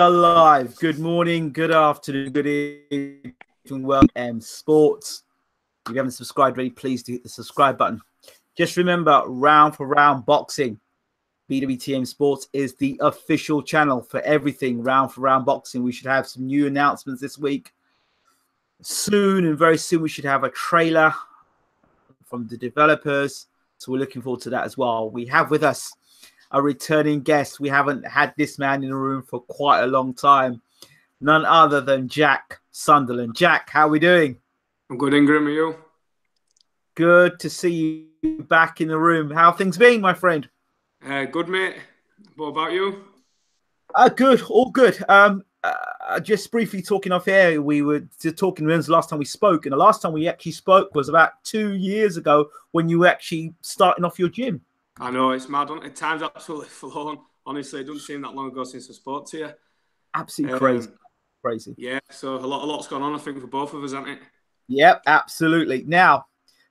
are live. Good morning, good afternoon, good evening, welcome sports. If you haven't subscribed already, please do hit the subscribe button. Just remember, round for round boxing. BWTM Sports is the official channel for everything round for round boxing. We should have some new announcements this week. Soon and very soon, we should have a trailer from the developers. So we're looking forward to that as well. We have with us a returning guest. We haven't had this man in the room for quite a long time. None other than Jack Sunderland. Jack, how are we doing? I'm good, Ingram. Are you? Good to see you back in the room. How have things been, my friend? Good, mate. What about you? Good, all good. Just briefly talking off air, we were talking when's the last time we spoke, and the last time we actually spoke was about 2 years ago when you were actually starting off your gym. I know, it's mad. Time's absolutely flown. Honestly, it doesn't seem that long ago since I spoke to you. Absolutely crazy. Yeah, so a lot's gone on, I think, for both of us, hasn't it? Yep, absolutely. Now,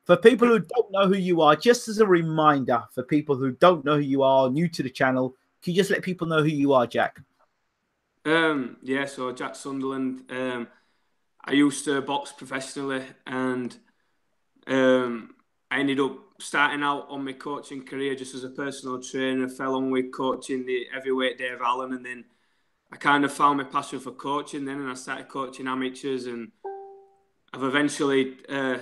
for people who don't know who you are, just as a reminder, for people who don't know who you are, new to the channel, can you just let people know who you are, Jack? Yeah, so Jack Sunderland. I used to box professionally, and I ended up starting out on my coaching career just as a personal trainer. Fell on with coaching the heavyweight Dave Allen, and then I kind of found my passion for coaching then, and I started coaching amateurs, and I've eventually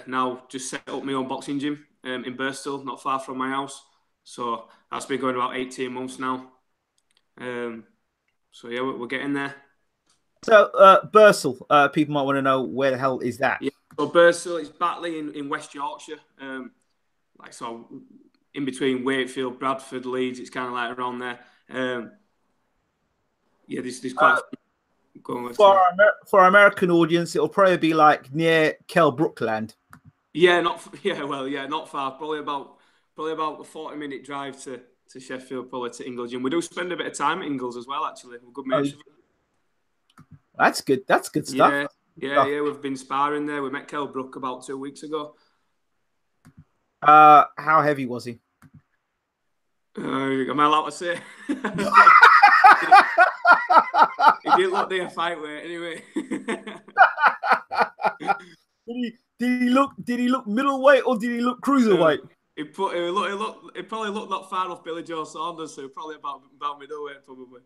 now just set up my own boxing gym in Bristol, not far from my house. So that's been going about 18 months now. So yeah, we're getting there. So Bristol, people might want to know where the hell is that? Yeah, so Bristol is Batley in West Yorkshire. Like so, in between Wakefield, Bradford, Leeds. It's kind of like around there. Yeah, there's quite. For our American audience, it'll probably be like near Brookland. Yeah, not far. Probably about a 40-minute drive to Sheffield, probably to Ingles. And we do spend a bit of time at Ingles as well. Actually, we're good mates. That's good. That's good stuff. Yeah. We've been sparring there. We met Kell Brook about 2 weeks ago. How heavy was he? Am I allowed to say? He didn't look near fight weight anyway. Did he look middleweight or did he look cruiserweight? It probably looked not far off Billy Joe Saunders, so probably about middleweight probably.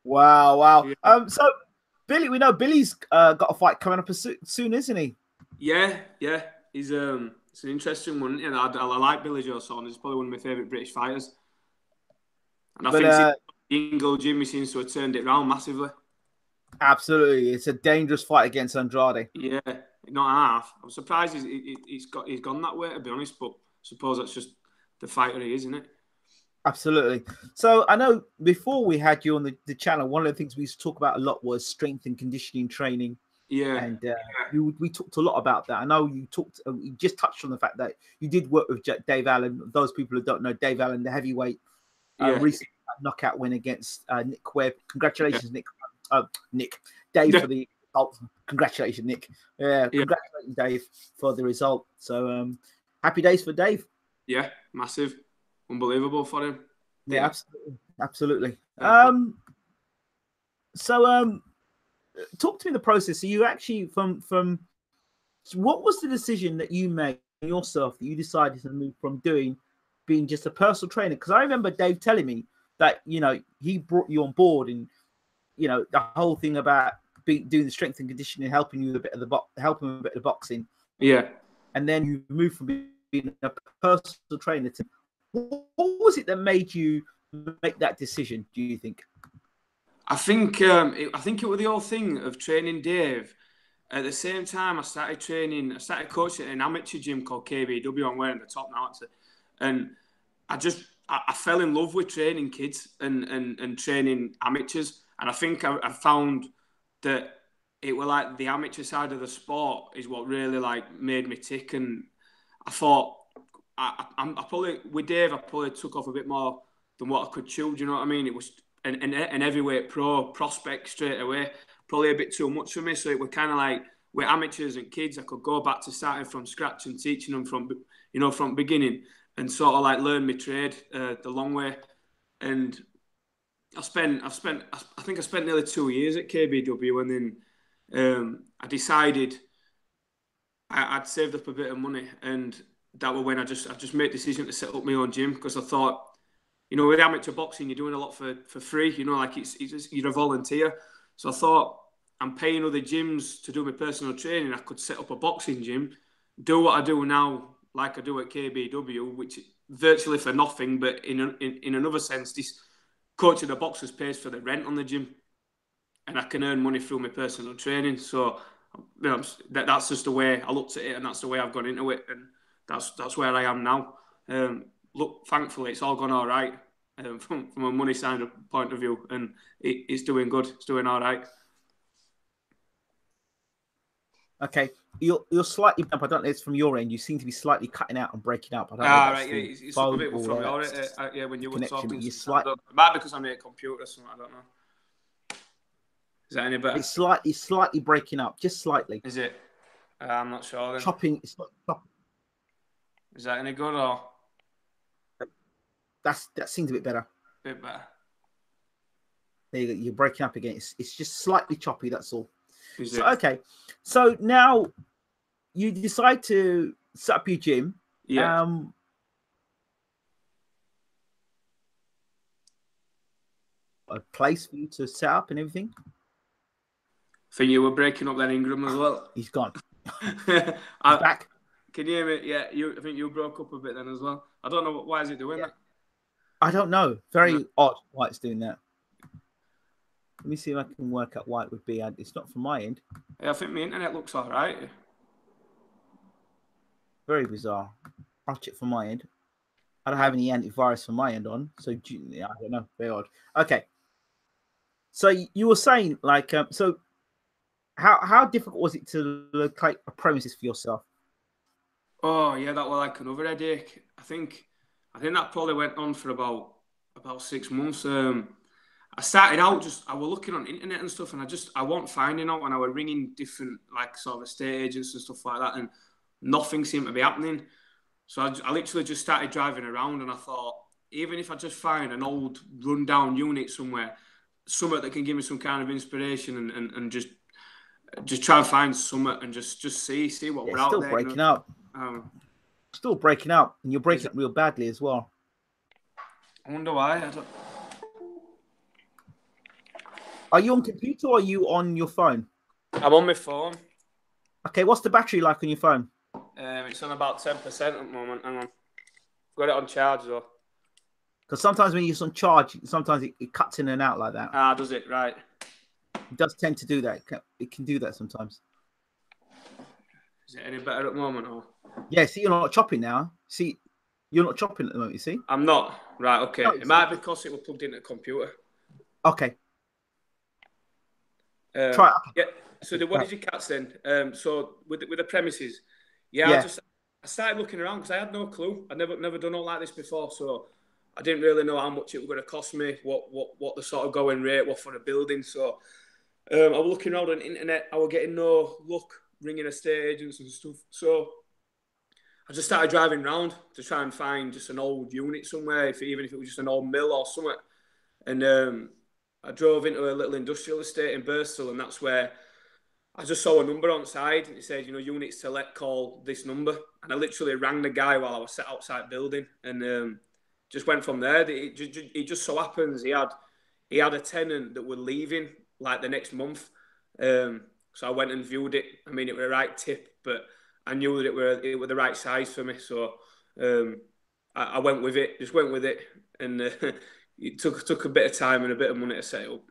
Wow. Yeah. So Billy, we know Billy's got a fight coming up soon, isn't he? Yeah. He's it's an interesting one. You know, I like Billy Joe Saunders. He's probably one of my favourite British fighters. And I think Ingle Jimmy seems to have turned it around massively. Absolutely, it's a dangerous fight against Andrade. Yeah, not half. I'm surprised he's gone that way, to be honest. But I suppose that's just the fighter he is, isn't it? Absolutely. So I know before we had you on the channel, one of the things we used to talk about a lot was strength and conditioning training. Yeah, and we talked a lot about that. I know you just touched on the fact that you did work with Dave Allen. Those people who don't know Dave Allen, the heavyweight, recent knockout win against Nick Webb. Congratulations, Nick. Dave for the result. Congratulations, Nick. Congratulations, Dave, for the result. So happy days for Dave. Yeah, massive, unbelievable for him. Yeah, absolutely. Talk to me the process. So you actually from what was the decision that you made yourself that you decided to move from being just a personal trainer? Because I remember Dave telling me that he brought you on board, and the whole thing about doing the strength and conditioning, helping you with a bit of the boxing. Yeah, and then you moved from being a personal trainer to what was it that made you make that decision? Do you think? I think it was the whole thing of training Dave. At the same time, I started coaching at an amateur gym called KBW. I'm wearing the top now, actually. And I fell in love with training kids and training amateurs. And I think I found that it was like the amateur side of the sport is what really like made me tick. And I thought I probably with Dave I probably took off a bit more than what I could chew. Do you know what I mean? It was an heavyweight pro prospect straight away. Probably a bit too much for me. So it was kind of like with amateurs and kids, I could go back to starting from scratch and teaching them from beginning and sort of like learn my trade the long way. And I think I spent nearly 2 years at KBW, and then I decided I'd saved up a bit of money, and that was when I just made the decision to set up my own gym, because I thought, with amateur boxing, you're doing a lot for free. Like it's just, you're a volunteer. So I thought, I'm paying other gyms to do my personal training. I could set up a boxing gym, do what I do now, like I do at KBW, which virtually for nothing. But in another sense, this coaching the boxers pays for the rent on the gym, and I can earn money through my personal training. So that's just the way I looked at it, and that's the way I've gone into it, and that's where I am now. Look, thankfully, it's all gone all right from a money side point of view, and it's doing good. It's doing all right. Okay, you're slightly. I don't know. It's from your end. You seem to be slightly cutting out and breaking up. I don't know. Right. Yeah, it's a bit from your yeah, when you were talking. It might be because I'm near a computer or something. I don't know. Is that any better? It's slightly breaking up, just slightly. Is it? I'm not sure. Then. Chopping. It's not chopping. Is that any good or? That seems a bit better. Bit better. There you go. You're breaking up again. It's just slightly choppy. That's all. So, okay. So now you decide to set up your gym. Yeah. A place for you to set up and everything. I think you were breaking up then, Ingram, as well. He's gone. He's back. Can you hear me? Yeah. I think you broke up a bit then as well. I don't know why is it doing that. I don't know. Very odd why it's doing that. Let me see if I can work out why it would be. It's not from my end. Yeah, I think my internet looks all right. Very bizarre. I'll check from my end. I don't have any antivirus from my end on, so yeah, I don't know. Very odd. Okay. So you were saying, like, so how difficult was it to locate a premises for yourself? Oh yeah, that was like another headache. I think that probably went on for about 6 months. I started out I was looking on internet and stuff, and I wasn't finding out, and I was ringing different like sort of estate agents and stuff like that, and nothing seemed to be happening. So I literally just started driving around, and I thought, even if I just find an old rundown unit somewhere, something that can give me some kind of inspiration, and just try and find something and just see what we're out there. Still breaking up. Still breaking up, and you're breaking up real badly as well. I wonder why. Are you on computer or are you on your phone? I'm on my phone. Okay, what's the battery like on your phone? It's on about 10% at the moment. Hang on. Got it on charge though. Because sometimes when you're on charge, sometimes it cuts in and out like that. Does it? Right. It does tend to do that. It can do that sometimes. Is it any better at the moment? Or? Yeah, see, you're not chopping now. See, you're not chopping at the moment, you see? I'm not. Right, okay. No, it might be because it was plugged into the computer. Okay. Try it. Yeah. So what did you catch then? So with the premises, I started looking around because I had no clue. I'd never done all like this before, so I didn't really know how much it was going to cost me, what the sort of going rate was for a building. So I was looking around on the internet. I was getting no luck ringing estate agents and stuff. So I just started driving around to try and find just an old unit somewhere, even if it was just an old mill or something. And I drove into a little industrial estate in Bristol, and that's where I just saw a number on the side, and it said, units to let, call this number. And I literally rang the guy while I was sat outside building, and just went from there. It just so happens he had a tenant that was leaving like the next month. So I went and viewed it. I mean, it was the right tip, but I knew that it were the right size for me. So I went with it, and it took a bit of time and a bit of money to set it up.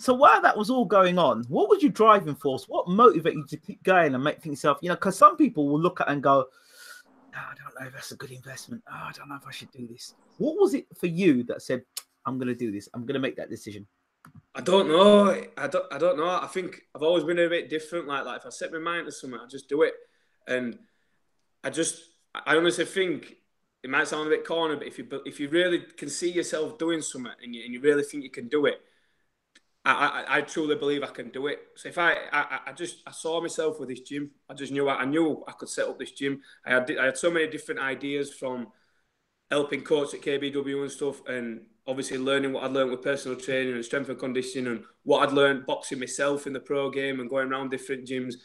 So while that was all going on, what was your driving force? What motivated you to keep going and make things yourself? Because some people will look at it and go, I don't know if that's a good investment. I don't know if I should do this. What was it for you that said, I'm going to do this? I'm going to make that decision. I don't know. I don't know. I think I've always been a bit different. Like if I set my mind to something, I just do it. And I honestly think it might sound a bit corny, but if you really can see yourself doing something and you really think you can do it, I truly believe I can do it. So if I saw myself with this gym, I knew I could set up this gym. I had so many different ideas from helping coach at KBW and stuff, and obviously learning what I'd learned with personal training and strength and conditioning, and what I'd learned boxing myself in the pro game and going around different gyms.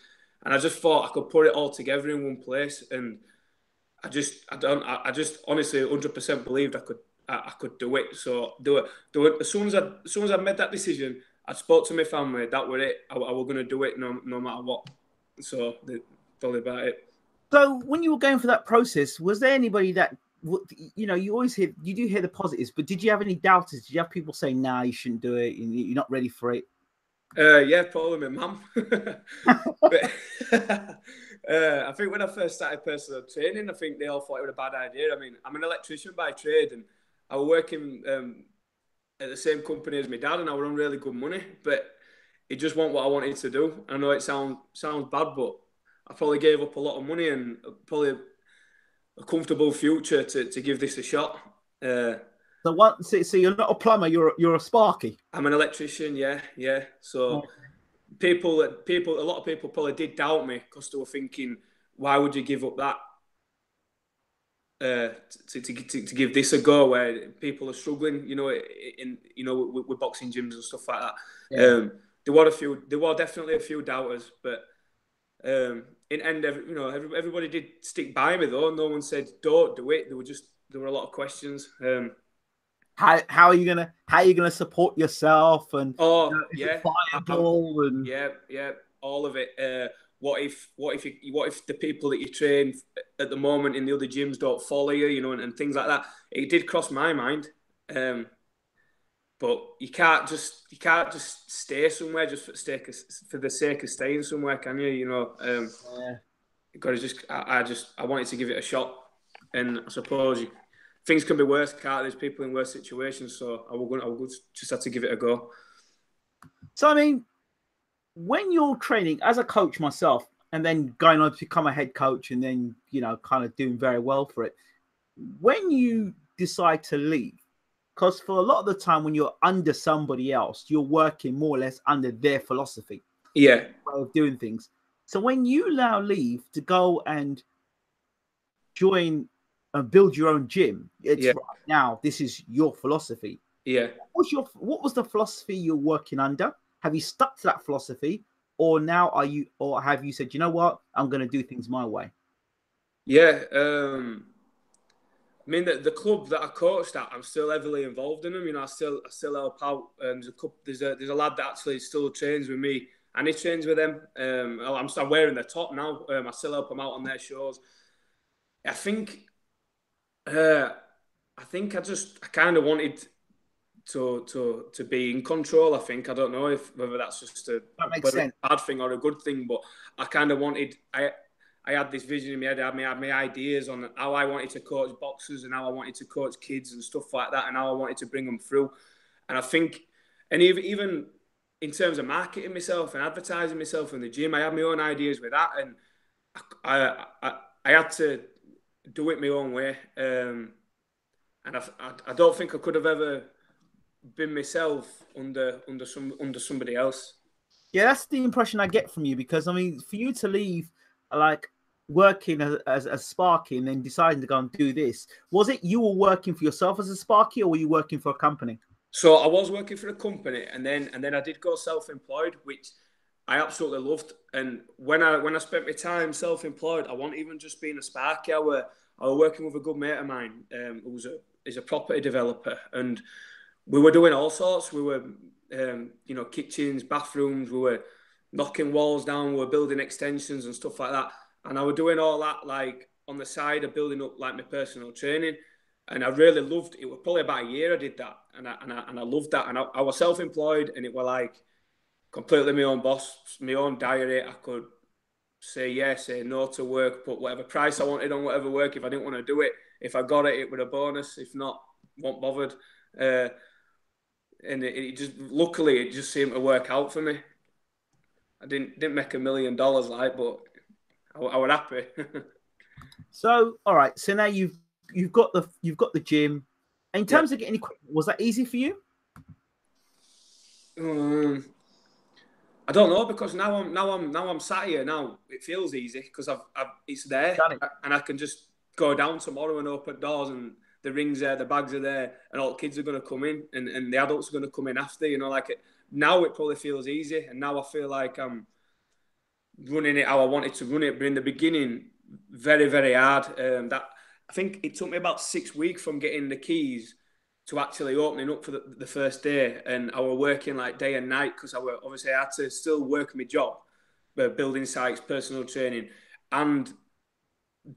And I just thought I could put it all together in one place. And I just honestly 100% believed I could do it. So do it. As soon as I made that decision, I spoke to my family. That was it. I was going to do it no matter what. So that's probably about it. So when you were going through that process, was there anybody that, you know, you do hear the positives, but did you have any doubters? Did you have people saying, "Nah, you shouldn't do it. You're not ready for it"? Yeah, probably my mum. But I think when I first started personal training, I think they all thought it was a bad idea. I mean, I'm an electrician by trade, and I was working at the same company as my dad, and I was on really good money, but it just wasn't what I wanted to do. I know it sounds bad, but I probably gave up a lot of money and probably a comfortable future to give this a shot. So you're not a plumber, you're a sparky. I'm an electrician, yeah. So a lot of people probably did doubt me because they were thinking, why would you give up that to give this a go where people are struggling, with boxing gyms and stuff like that. Yeah. There were definitely a few doubters, but in end, everybody did stick by me though. No one said don't do it. There were a lot of questions. How are you gonna support yourself and viable and yeah, all of it. What if the people that you train at the moment in the other gyms don't follow you, and things like that. It did cross my mind, but you can't just stay somewhere just for the sake of staying somewhere, can you? You got to I wanted to give it a shot, and I suppose things can be worse, can't there's people in worse situations, so I would just have to give it a go. So I mean, when you're training as a coach myself, and then going on to become a head coach, and then kind of doing very well for it, when you decide to leave, because for a lot of the time when you're under somebody else, you're working more or less under their philosophy, way of doing things. So when you now leave to go and join and build your own gym, right now this is your philosophy. What was the philosophy you're working under? Have you stuck to that philosophy, or have you said, you know what, I'm going to do things my way? I mean, the club that I coached at, I'm still heavily involved in them. I still help out. There's a lad that actually still trains with me, and he trains with them. I'm wearing their top now. I still help them out on their shows. I think I kind of wanted to be in control. I think, I don't know whether that's just a bad thing or a good thing, but I kind of wanted. I had this vision in my head. I had my ideas on how I wanted to coach boxers and how I wanted to coach kids and stuff like that, and how I wanted to bring them through. And I think, and even in terms of marketing myself and advertising myself in the gym, I had my own ideas with that, and I had to do it my own way. And I don't think I could have ever been myself under somebody else. Yeah, that's the impression I get from you, because I mean, for you to leave like working as Sparky and then deciding to go and do this, was it you were working for yourself as a Sparky, or were you working for a company? So I was working for a company, and then I did go self-employed, which I absolutely loved. And when I spent my time self-employed, I wasn't even just being a Sparky. I was working with a good mate of mine who is a property developer, and we were doing all sorts. We were kitchens, bathrooms. We were knocking walls down. We were building extensions and stuff like that. And I was doing all that like on the side of building up like my personal training. And I really loved it. It was probably about a year I did that, and I loved that. And I was self-employed, and it was like completely my own boss, my own diary. I could say yes, say no to work, put whatever price I wanted on whatever work. If I didn't want to do it, if I got it, it was a bonus. If not, wasn't bothered. And luckily it just seemed to work out for me. I didn't make $1 million, but I was happy. So, all right. So now you've got the gym. In terms of getting equipment, was that easy for you? I don't know, because now I'm sat here now. It feels easy because it's there, and I can just go down tomorrow and open doors and the rings there, the bags are there, and all the kids are going to come in, and the adults are going to come in after. Now it probably feels easy, and now I feel like I'm running it how I wanted to run it. But in the beginning, very, very hard. I think it took me about 6 weeks from getting the keys to actually opening up for the first day, and I was working like day and night because I had to still work my job, building sites, personal training, and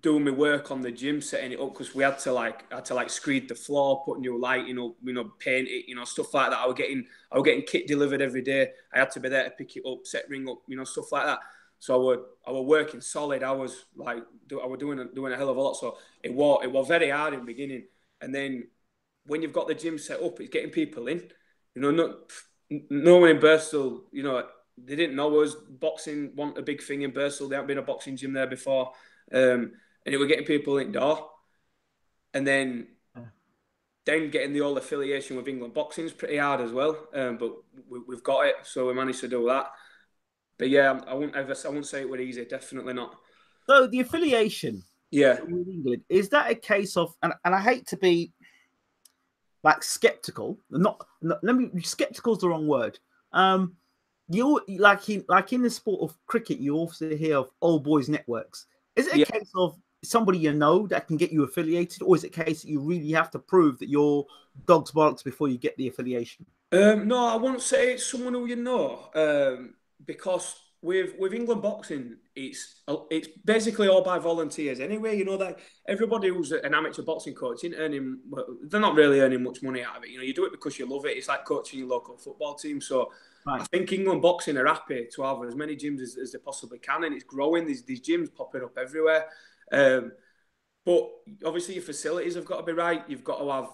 doing my work on the gym, setting it up because we had to screed the floor, put new lighting up, paint it, stuff like that. I was getting kit delivered every day. I had to be there to pick it up, set ring up, stuff like that. So I was working solid hours, I was doing a hell of a lot. So it was very hard in the beginning, and then when you've got the gym set up, it's getting people in. No one in Bristol, they didn't know us. Boxing wasn't a big thing in Bristol. There hadn't been a boxing gym there before. And it was getting people in the door. And then getting the old affiliation with England boxing is pretty hard as well. But we've got it, so we managed to do that. But yeah, I wouldn't say it was easy. Definitely not. So the affiliation, yeah, with England, is that a case of? And I hate to be like skeptical. Skeptical is the wrong word. You like in the sport of cricket, you also hear of old boys networks. Is it a case of somebody that can get you affiliated, or is it a case that you really have to prove that you're dog's bollocks before you get the affiliation? No, I wouldn't say it's someone who because with England boxing, it's basically all by volunteers anyway. That everybody who's an amateur boxing coach isn't earning. They're not really earning much money out of it. You do it because you love it. It's like coaching your local football team. So right. I think England boxing are happy to have as many gyms as they possibly can, and it's growing. These gyms popping up everywhere. But obviously your facilities have got to be right. You've got to have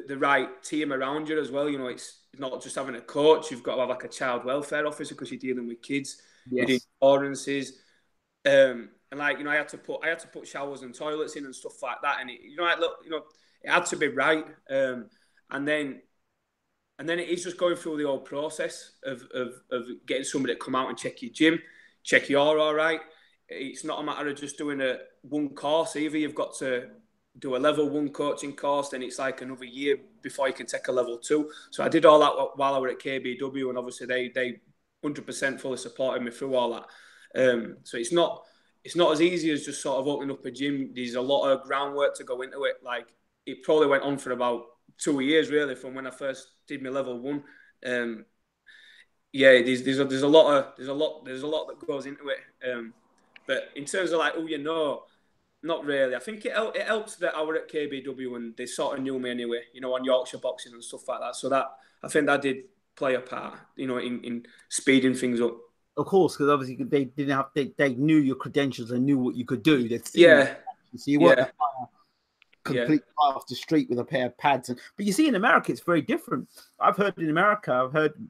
the right team around you as well. It's not just having a coach. You've got to have like a child welfare officer because you're dealing with kids. Yes. You're doing insurances. And I had to put showers and toilets in and stuff like that. And it had to be right. And then it is just going through the whole process of getting somebody to come out and check your gym, check you're all right. It's not a matter of just doing one course either. You've got to do a level 1 coaching course, then it's like another year before you can take a level 2. So I did all that while I was at KBW, and obviously they 100% fully supported me through all that. So it's not as easy as just sort of opening up a gym. There's a lot of groundwork to go into it. Like it probably went on for about 2 years really from when I first did my level 1. There's a lot that goes into it. But in terms of like not really. I think it helps that I were at KBW and they sort of knew me anyway, on Yorkshire boxing and stuff like that. So I think that did play a part, in speeding things up. Of course, because obviously they knew your credentials and knew what you could do. So you weren't completely off the street with a pair of pads. But you see, in America, it's very different. I've heard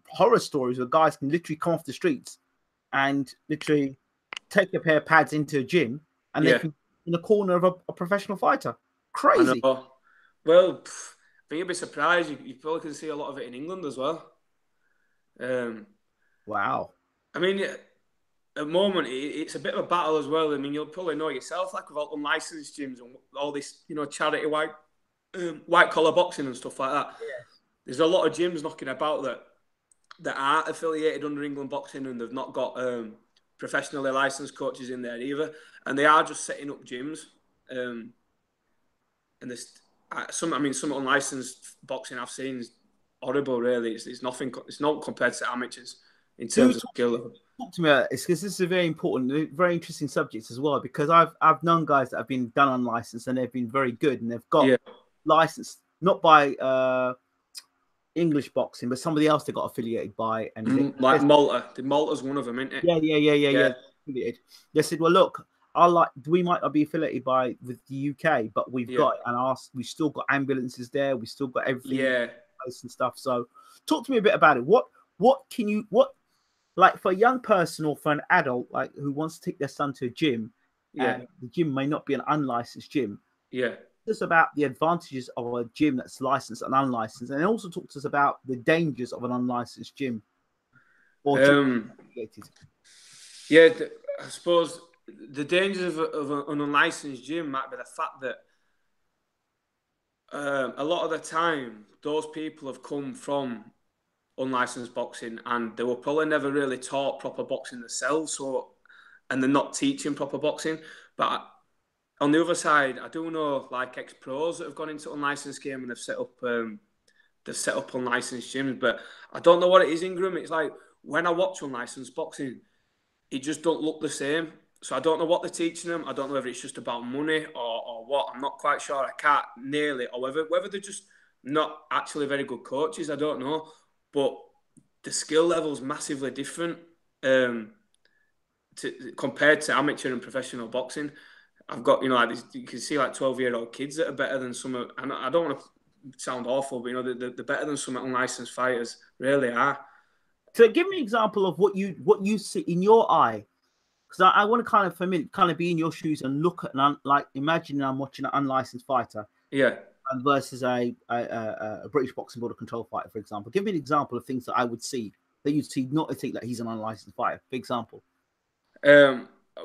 horror stories where guys can literally come off the streets and literally take a pair of pads into a gym and they can in the corner of a professional fighter. Crazy. Well, I think you'd be surprised. You probably can see a lot of it in England as well. Wow. I mean, at the moment, it's a bit of a battle as well. I mean, you'll probably know yourself, like with all unlicensed gyms and all this, charity white collar boxing and stuff like that. Yeah. There's a lot of gyms knocking about that aren't affiliated under England boxing and they've not got professionally licensed coaches in there either, and they are just setting up gyms. And there's some unlicensed boxing I've seen is horrible. Really, it's nothing. It's not compared to amateurs in terms of skill. Talk to me about this because this is a very important, very interesting subject as well. Because I've known guys that have been done unlicensed and they've been very good and they've got licensed not by English boxing, but somebody else they got affiliated by, and like Malta. The Malta's one of them, isn't it? Yeah. Affiliated. They said, "Well, look, we might not be affiliated with the UK, but we've got we've still got ambulances there. We still got everything, and stuff." So, talk to me a bit about it. What like for a young person or for an adult like who wants to take their son to a gym, and the gym may not be an unlicensed gym. Yeah. Us about the advantages of a gym that's licensed and unlicensed, and also talk to us about the dangers of an unlicensed gym. Or I suppose the dangers of an unlicensed gym might be the fact that A lot of the time, those people have come from unlicensed boxing, and they were probably never really taught proper boxing themselves. So, and they're not teaching proper boxing. But on the other side, I do know like ex pros that have gone into unlicensed game and they've set up unlicensed gyms. But I don't know what it is, Ingram. It's like when I watch unlicensed boxing, it just don't look the same. So I don't know what they're teaching them. I don't know whether it's just about money or what. I'm not quite sure. I can't nail it. Or whether they're just not actually very good coaches. I don't know. But the skill level's massively different compared to amateur and professional boxing. I've got, like you can see like 12-year-old kids that are better than some of, and I don't want to sound awful, but they're better than some unlicensed fighters. Really are. So give me an example of what you see in your eye, because I want to kind of be in your shoes and look at like imagine I'm watching an unlicensed fighter, yeah, versus a British boxing board of control fighter, for example. Give me an example of things that I would see that you'd see not to think that he's an unlicensed fighter. For example,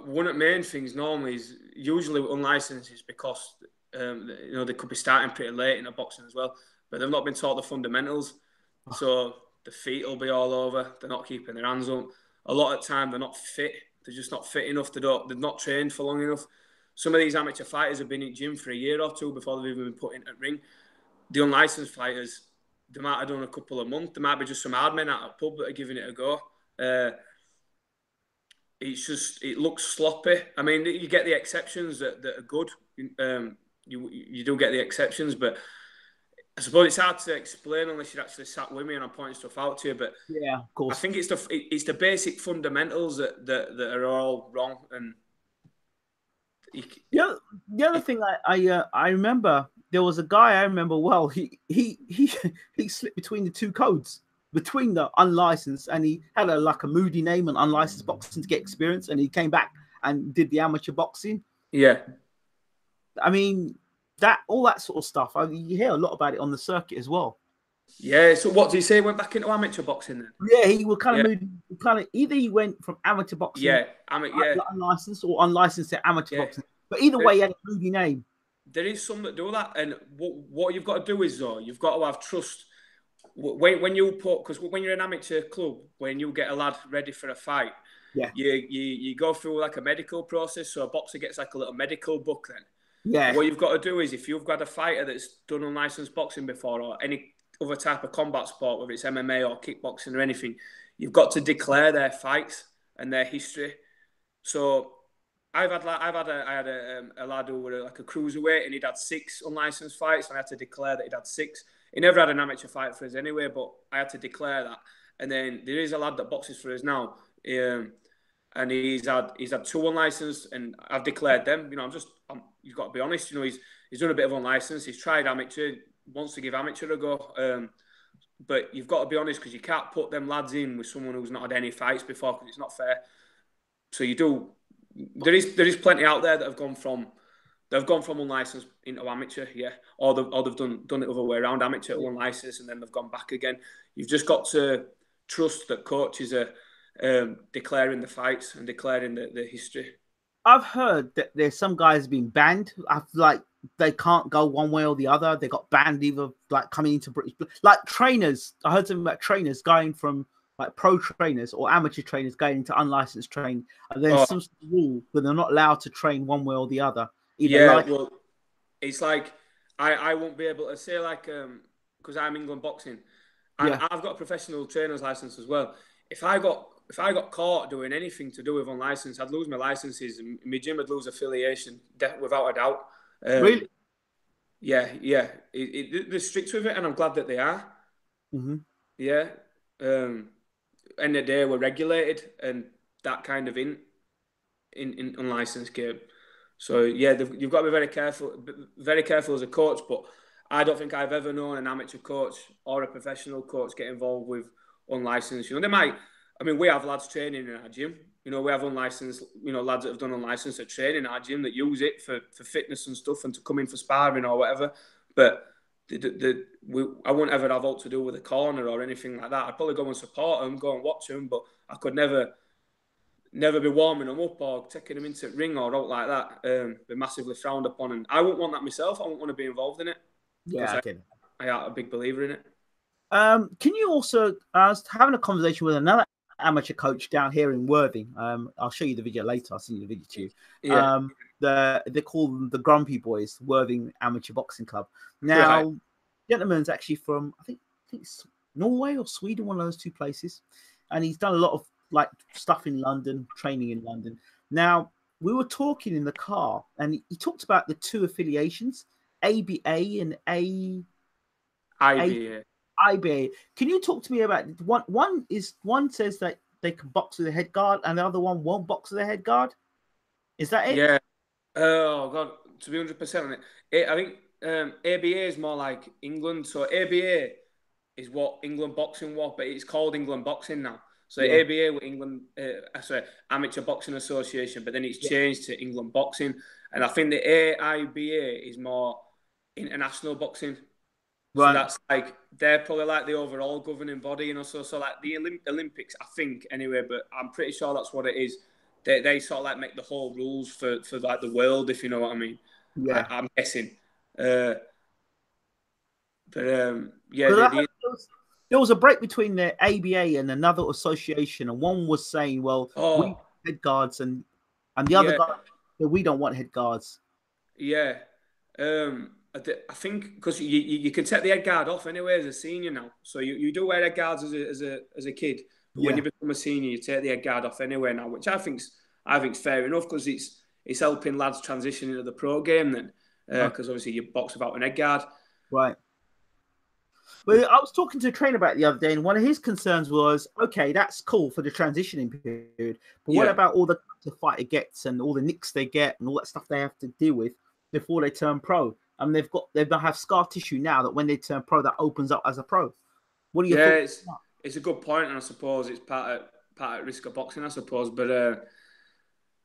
one of the main things normally is usually unlicensed is because they could be starting pretty late in a boxing as well, but they've not been taught the fundamentals. So the feet will be all over. They're not keeping their hands up. A lot of the time, they're not fit. They're just not fit enough. They're not trained for long enough. Some of these amateur fighters have been in gym for a year or two before they've even been put into the ring. The unlicensed fighters, they might have done a couple of months. There might be just some hard men at a pub that are giving it a go. It looks sloppy. I mean, you get the exceptions that are good. You do get the exceptions, but I suppose it's hard to explain unless you're actually sat with me and I'm pointing stuff out to you. But yeah, of course. I think it's the basic fundamentals that are all wrong. And the other thing I remember, there was a guy I remember well. He slipped between the two codes, between the unlicensed, and he had a moody name and unlicensed boxing to get experience, and he came back and did the amateur boxing. Yeah, I mean all that sort of stuff. You hear a lot about it on the circuit as well. Yeah. So what did he say? Went back into amateur boxing then? Yeah, he was kind of either he went from amateur boxing, unlicensed, or unlicensed to amateur boxing. But either way, he had a moody name. There is some that do that, and what you've got to do is though you've got to have trust. When you because when you're an amateur club, when you get a lad ready for a fight, you go through like a medical process. So a boxer gets like a little medical book then. Yeah. What you've got to do is if you've got a fighter that's done unlicensed boxing before or any other type of combat sport, whether it's MMA or kickboxing or anything, you've got to declare their fights and their history. So I had a lad who was like a cruiserweight and he'd had 6 unlicensed fights, and I had to declare that he'd had 6. He never had an amateur fight for us anyway, but I had to declare that. And then there is a lad that boxes for us now, and he's had 2 unlicensed, and I've declared them. You've got to be honest. He's done a bit of unlicensed. He's tried amateur. Wants to give amateur a go. But you've got to be honest because you can't put them lads in with someone who's not had any fights before because it's not fair. So you do. There is plenty out there that have gone from unlicensed into amateur, or they've done it the other way around, amateur to unlicensed, and then they've gone back again. You've just got to trust that coaches are declaring the fights and declaring the history. I've heard that there's some guys being banned. They can't go one way or the other. They got banned either coming into British, like trainers. I heard something about trainers going from pro trainers or amateur trainers going into unlicensed training, and there's some rule that they're not allowed to train one way or the other. Well, it's like I won't be able to say because I'm England boxing, and I've got a professional trainer's license as well. If I got caught doing anything to do with unlicensed, I'd lose my licenses and my gym would lose affiliation without a doubt. Really? Yeah. They're strict with it, and I'm glad that they are. Mm-hmm. Yeah. End of the day, we're regulated, and that kind of in unlicensed game. So you've got to be very careful as a coach. But I don't think I've ever known an amateur coach or a professional coach get involved with unlicensed. They might. I mean, we have lads training in our gym. We have unlicensed, lads that have done unlicensed that train in our gym that use it for fitness and stuff and to come in for sparring or whatever. But I wouldn't ever have all to do with a corner or anything like that. I'd probably go and support them, go and watch them, but I could never be warming them up or taking them into the ring or out like that. Be massively frowned upon, and I wouldn't want that myself. I wouldn't want to be involved in it. Yeah, I get it. I am a big believer in it. Can you also? I was having a conversation with another amateur coach down here in Worthing. I'll show you the video later. I'll send you the video to you. Yeah. They call them the Grumpy Boys, Worthing Amateur Boxing Club. Now, Right. gentleman's actually from I think it's Norway or Sweden, one of those two places, and he's done a lot of like stuff in London, training in London. Now, we were talking in the car, and he talked about the two affiliations, ABA and IBA. IBA. Can you talk to me about one? One says that they can box with a head guard, and the other one won't box with a head guard. Is that it? Yeah. Oh God, to be 100% on it. I think ABA is more like England. So ABA is what England boxing was, but it's called England Boxing now. So Yeah. ABA with England, Amateur Boxing Association, but then it's changed to England Boxing, and I think the AIBA is more international boxing. Right. So that's like they're probably like the overall governing body, So like the Olympics, I think anyway, but I'm pretty sure that's what it is. They sort of like make the whole rules for like the world, if you know what I mean. Yeah. I'm guessing. Yeah, There was a break between the ABA and another association, and one was saying, "Well, we want head guards," and the other guy, we don't want head guards. Yeah. I think because you can take the head guard off anyway as a senior now. So you do wear head guards as a kid, but when you become a senior, you take the head guard off anyway now, which I think's fair enough because it's helping lads transition into the pro game then, because obviously you box without an head guard. Right. Well, I was talking to a trainer about it the other day, and one of his concerns was, okay, that's cool for the transitioning period, but what about all the fighter gets and all the nicks they get and all that stuff they have to deal with before they turn pro? And they have scar tissue now that when they turn pro, that opens up as a pro. What do you think? It's a good point, and I suppose it's part of risk of boxing, I suppose. But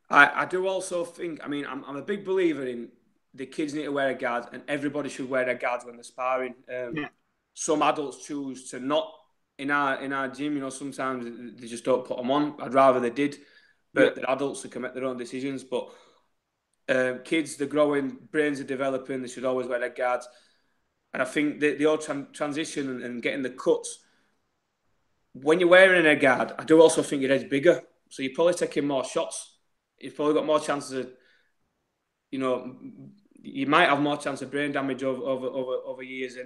I do also think, I mean, I'm a big believer in the kids need to wear a guard, and everybody should wear their guards when they're sparring. Some adults choose to not in our gym. Sometimes they just don't put them on. I'd rather they did, but they're adults who can make their own decisions. But kids, they're growing, brains are developing. They should always wear their guards. And I think the old transition and getting the cuts, when you're wearing a guard, I do also think your head's bigger. So you're probably taking more shots. You've probably got more chances of, you might have more chance of brain damage over years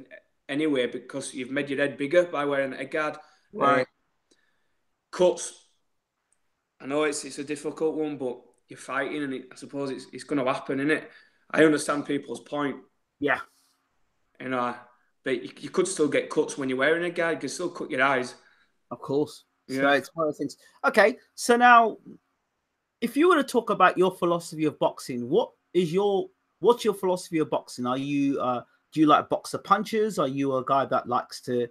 anyway because you've made your head bigger by wearing a guard. Right. Cuts, I know it's a difficult one, but you're fighting, and I suppose it's going to happen, innit? I understand people's point. Yeah. But you could still get cuts when you're wearing a guard. You can still cut your eyes. Of course. Yeah. So it's one of the things. Okay, so now, if you were to talk about your philosophy of boxing, what's your philosophy of boxing? Are you do you like boxer punches? Are you a guy that likes to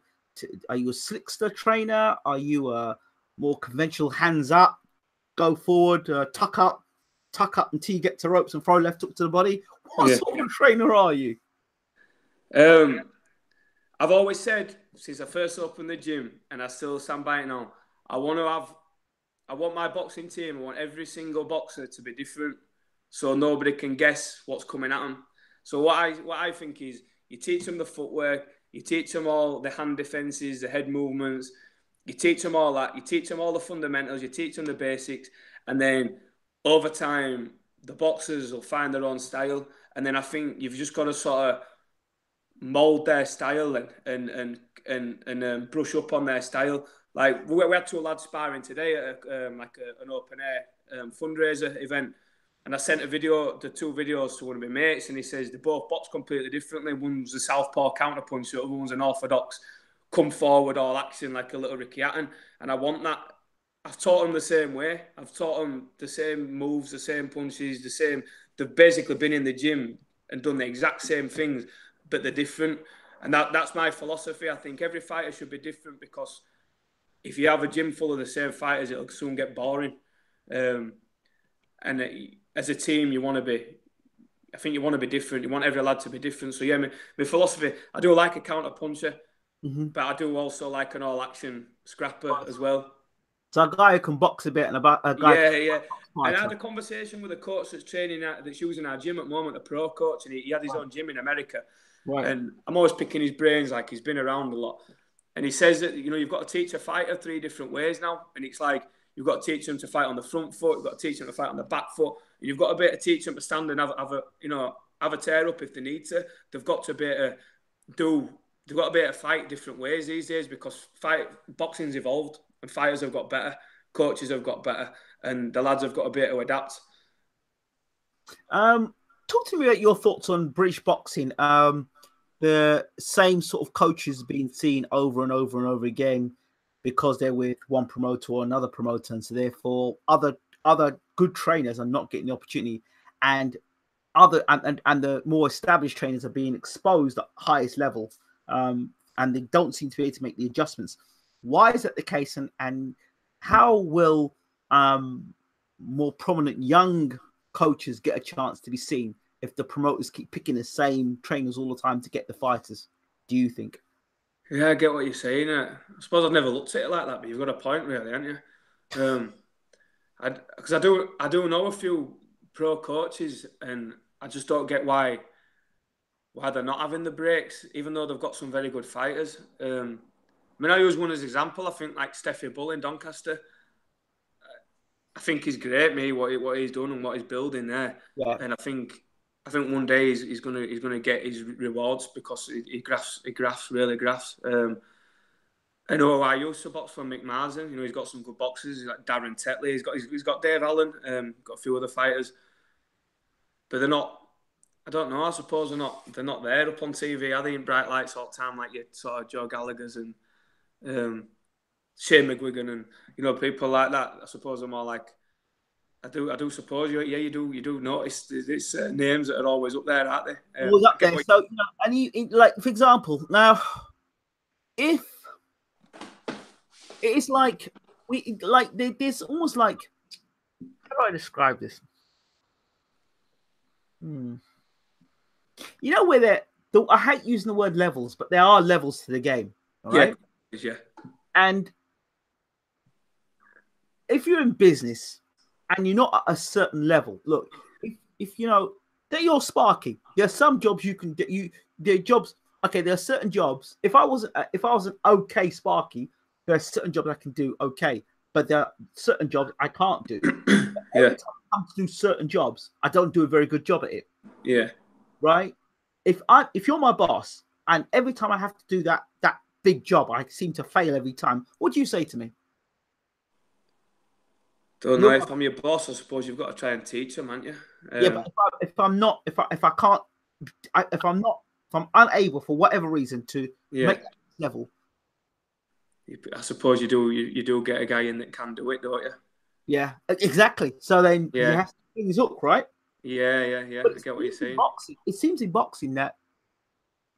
are you a slickster trainer? Are you a more conventional hands up, go forward, tuck up until you get to ropes and throw left hook to the body? What sort of trainer are you? I've always said since I first opened the gym, and I still stand by it now, I want my boxing team, I want every single boxer to be different so nobody can guess what's coming at them. So what I think is you teach them the footwork, you teach them all the hand defenses, the head movements, you teach them all that, you teach them all the fundamentals, you teach them the basics, and then over time the boxers will find their own style, and then I think you've just got to sort of mold their style and brush up on their style. Like we had two lads sparring today at an open air fundraiser event, and I sent the two videos to one of my mates, and he says they both box completely differently. One's a southpaw counterpunch, the other one's an orthodox come forward all action like a little Ricky Hatton, and I want that. I've taught them the same way. I've taught them the same moves, the same punches, the same. They've basically been in the gym and done the exact same things, but they're different. And that's my philosophy. I think every fighter should be different because if you have a gym full of the same fighters, it'll soon get boring. As a team, you want to be different. You want every lad to be different. So yeah, my philosophy, I do like a counter puncher, but I do also like an all action scrapper as well. So a guy who can box a bit and a guy. Yeah. And I had a conversation with a coach that's using our gym at the moment, a pro coach, and he had his own gym in America. Right. And I'm always picking his brains, like he's been around a lot. And he says that, you've got to teach a fighter 3 different ways now. And it's like, you've got to teach them to fight on the front foot, you've got to teach them to fight on the back foot, and you've got to be able to teach them to stand and have a tear up if they need to. They've got to be able to they've got to be able to fight different ways these days, because boxing's evolved and fighters have got better, coaches have got better, and the lads have got to be able to adapt. Talk to me about your thoughts on British boxing. The same sort of coaches being seen over and over and over again because they're with one promoter or another promoter, and so therefore other good trainers are not getting the opportunity, and the more established trainers are being exposed at highest level, and they don't seem to be able to make the adjustments. Why is that the case, and how will more prominent young coaches get a chance to be seen if the promoters keep picking the same trainers all the time to get the fighters, do you think? Yeah, I get what you're saying. I suppose I've never looked at it like that, but you've got a point, really, haven't you? Because I do know a few pro coaches, and I just don't get why they're not having the breaks, even though they've got some very good fighters. I use one as an example. I think like Steffi Bull in Doncaster. I think he's great, what he's done and what he's building there. Yeah. And I think one day he's gonna get his rewards, because he really grafts. I know I used to box for Mick Marsden. He's got some good boxers. He's like Darren Tetley. He's got Dave Allen. Got a few other fighters, but they're not. I don't know. I suppose they're not there up on TV, are they, in bright lights all the time, like your sort of Joe Gallagher's and Shane McGuigan and people like that. I suppose they're more like. I do suppose you do notice it's names that are always up there, aren't they? Always up there. So and you like, for example, now if it's like there's almost like, how do I describe this? Where I hate using the word levels, but there are levels to the game. All right? Yeah. And if you're in business and you're not at a certain level, look, if that you're sparky, there are some jobs you can get. There are jobs. Okay, there are certain jobs. If I was an okay sparky, there are certain jobs I can do okay, but there are certain jobs I can't do. Every time I come to do certain jobs, I don't do a very good job at it. Yeah. Right. If you're my boss, and every time I have to do that big job, I seem to fail every time, what do you say to me? Don't know. If I'm your boss, I suppose you've got to try and teach them, haven't you? But if I'm unable for whatever reason to make that level, I suppose you do get a guy in that can do it, don't you? Yeah, exactly. So then he has to bring his hook, right? Yeah. I get what you're saying. It seems in boxing that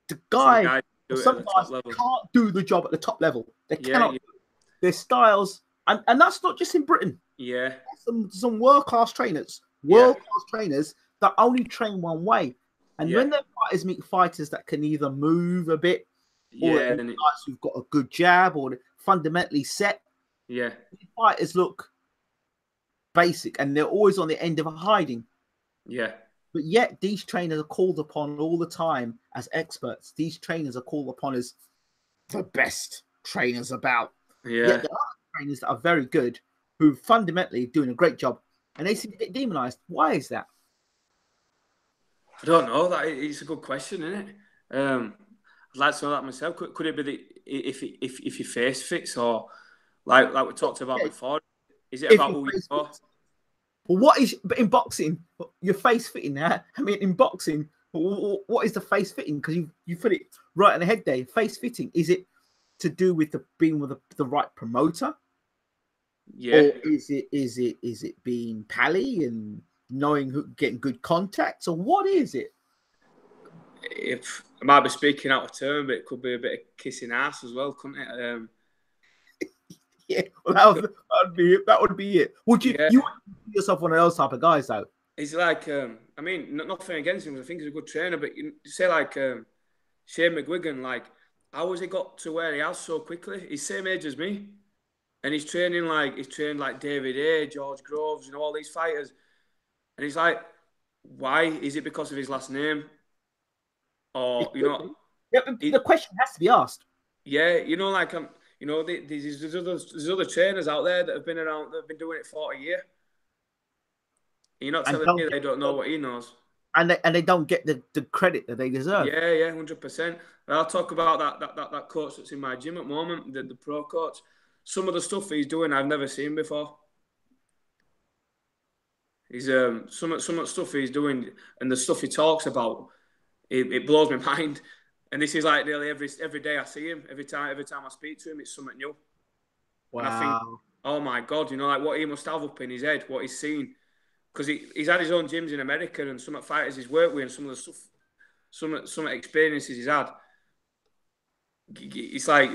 the guy sometimes can't do the job at the top level. They cannot. Yeah. Their styles, and that's not just in Britain. Yeah. Some world-class trainers, trainers that only train one way. And when their fighters meet fighters that can either move a bit, or guys who've got a good jab, or fundamentally set, the fighters look basic, and they're always on the end of a hiding. Yeah. But yet these trainers are called upon all the time as experts. These trainers are called upon as the best trainers about. Yeah. Yet there are trainers that are very good, who fundamentally doing a great job, and they seem to get demonized. Why is that? I don't know. It's a good question, isn't it? I'd like to know that myself. Could it be that if your face fits, or like we talked about before, is it about who you are? Well, but in boxing, your face fitting there. I mean, in boxing, what is the face fitting? Because you put it right in the head there. Face fitting, is it to do with being with the right promoter? Yeah. Or is it being pally and getting good contacts, or what is it? If I might be speaking out of turn, but it could be a bit of kissing ass as well, couldn't it? Yeah, well, that would be it. Would you you wouldn't yourself one of those type of guys though? He's like, I mean, nothing against him. I think he's a good trainer, but you say like Shane McGuigan, like how has he got to where he has so quickly? He's same age as me, and he's trained like David A, George Groves, all these fighters, and he's like, why? Is it because of his last name, or It could be. Yeah, but the question has to be asked. Yeah, like there's other trainers out there that have been around, that have been doing it 40 years. You're not telling me they don't know what he knows. And they don't get the credit that they deserve. Yeah, 100%. I'll talk about that coach that's in my gym at the moment, the pro coach. Some of the stuff he's doing I've never seen before. He's some of the stuff he's doing and the stuff he talks about, it blows my mind. And this is like nearly every day I see him. Every time I speak to him, it's something new. Wow. And I think, oh my God, like what he must have up in his head, what he's seen. Because he's had his own gyms in America and some of the fighters he's worked with and some of the stuff, some of the experiences he's had. It's like,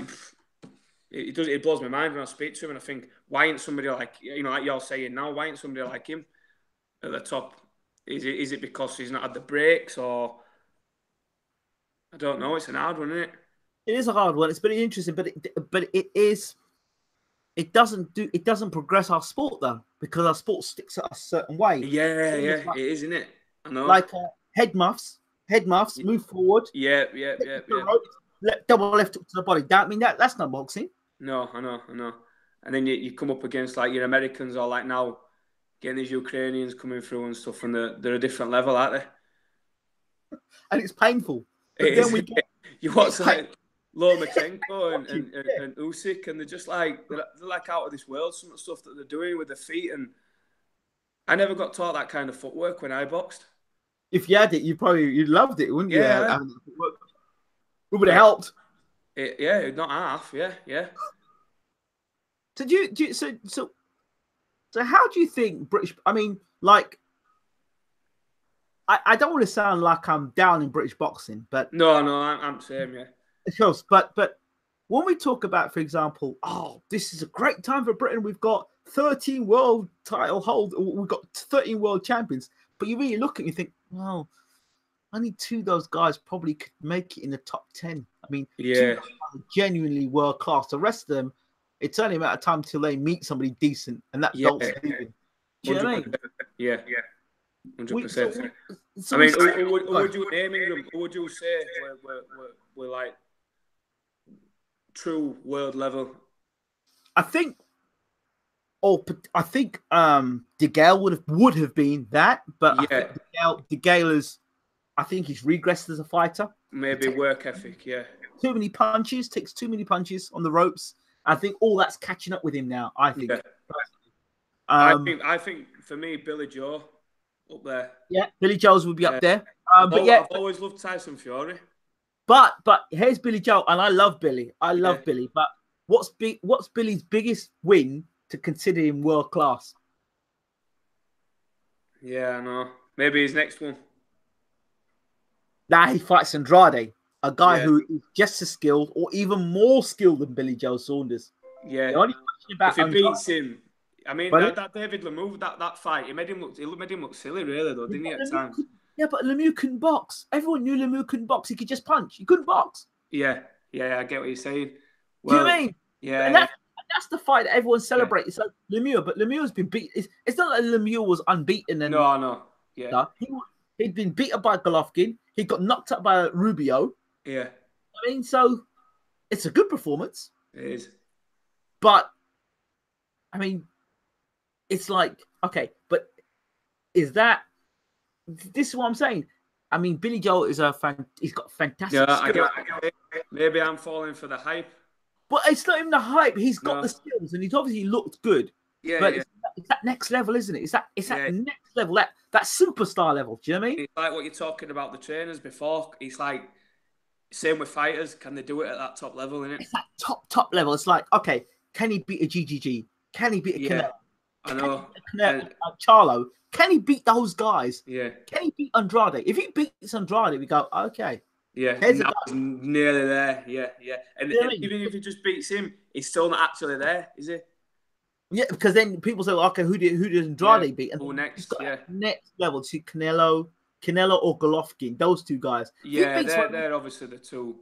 it blows my mind when I speak to him and I think, why ain't somebody like, like you're saying now, why ain't somebody like him at the top? Is it because he's not had the breaks, or I don't know. It's an hard one, isn't it? It is a hard one. It's very interesting, but it doesn't progress our sport though, because our sport sticks at a certain way. Yeah, like, it is, isn't it? I know. Like head muffs, move forward. Yeah. Double left hook to the body. That that's not boxing. No, I know. And then you come up against like your Americans, or like now getting these Ukrainians coming through and stuff, and they're a different level, aren't they? And it's painful. But then you watch like Lomachenko and Usyk, and they're just like they're like out of this world. Some of the stuff that they're doing with their feet, and I never got taught that kind of footwork when I boxed. If you had it, you loved it, wouldn't you? Yeah. It would have helped. Not half. Yeah. So how do you think British? I mean, like, I don't want to sound like I'm down in British boxing, but no, I'm same, yeah. Of course, but when we talk about, for example, this is a great time for Britain. We've got 13 world title hold. We've got 13 world champions. But you really look at it and you think, well, only 2 of those guys probably could make it in the top 10. I mean, 2 are genuinely world class. The rest of them, it's only a matter of time till they meet somebody decent, and that belts leaving. Do you know what I mean? Yeah. 100%. I mean, who would you name them? Who would you say were like true world level? I think De Gale would have been that, but I think De Gale is. I think he's regressed as a fighter. Maybe work ethic, yeah. Too many punches, takes too many punches on the ropes. I think all that's catching up with him now. I think. Yeah. I think for me, Billy Joe up there. Yeah, Billy Joe's would be up there. I've always loved Tyson Fury. But here's Billy Joe, and I love Billy. Billy. But what's Billy's biggest win to consider him world class? Yeah, I know. Maybe his next one. Now he fights Andrade, a guy who is just as skilled or even more skilled than Billy Joe Saunders. Yeah. The only question about if he beats him, I mean, that David Lemieux, that fight, it made him look silly, really, though, didn't he, at times? Yeah, but Lemieux couldn't box. Everyone knew Lemieux couldn't box. He could just punch. He couldn't box. Yeah, I get what you're saying. Well, do you know what I mean? Yeah. And that's the fight that everyone celebrates. It's like Lemieux, but Lemieux has been beaten. It's not like Lemieux was unbeaten. And no. Yeah. No, he'd been beaten by Golovkin. He got knocked up by Rubio. Yeah. I mean, so it's a good performance. It is. But, I mean, it's like, okay, but is that... This is what I'm saying. I mean, Billy Joel is he's got fantastic skills. Maybe I'm falling for the hype. But it's not even the hype. He's got the skills, and he's obviously looked good. Yeah, but it's that next level, isn't it? It's that next level, that superstar level. Do you know what I mean? It's like what you're talking about the trainers before. It's like same with fighters. Can they do it at that top level? Isn't it? It's that top level. It's like, okay, can he beat a GGG? Can he beat a Canelo? I know. Charlo. Can he beat those guys? Yeah. Can he beat Andrade? If he beats Andrade, we go, okay. Yeah, he's nearly there. Yeah. And even if he just beats him, he's still not actually there, is he? Yeah, because then people say, well, okay, who did Andrade beat? And next? Next level to Canelo or Golovkin, those 2 guys. Yeah, they're obviously the 2.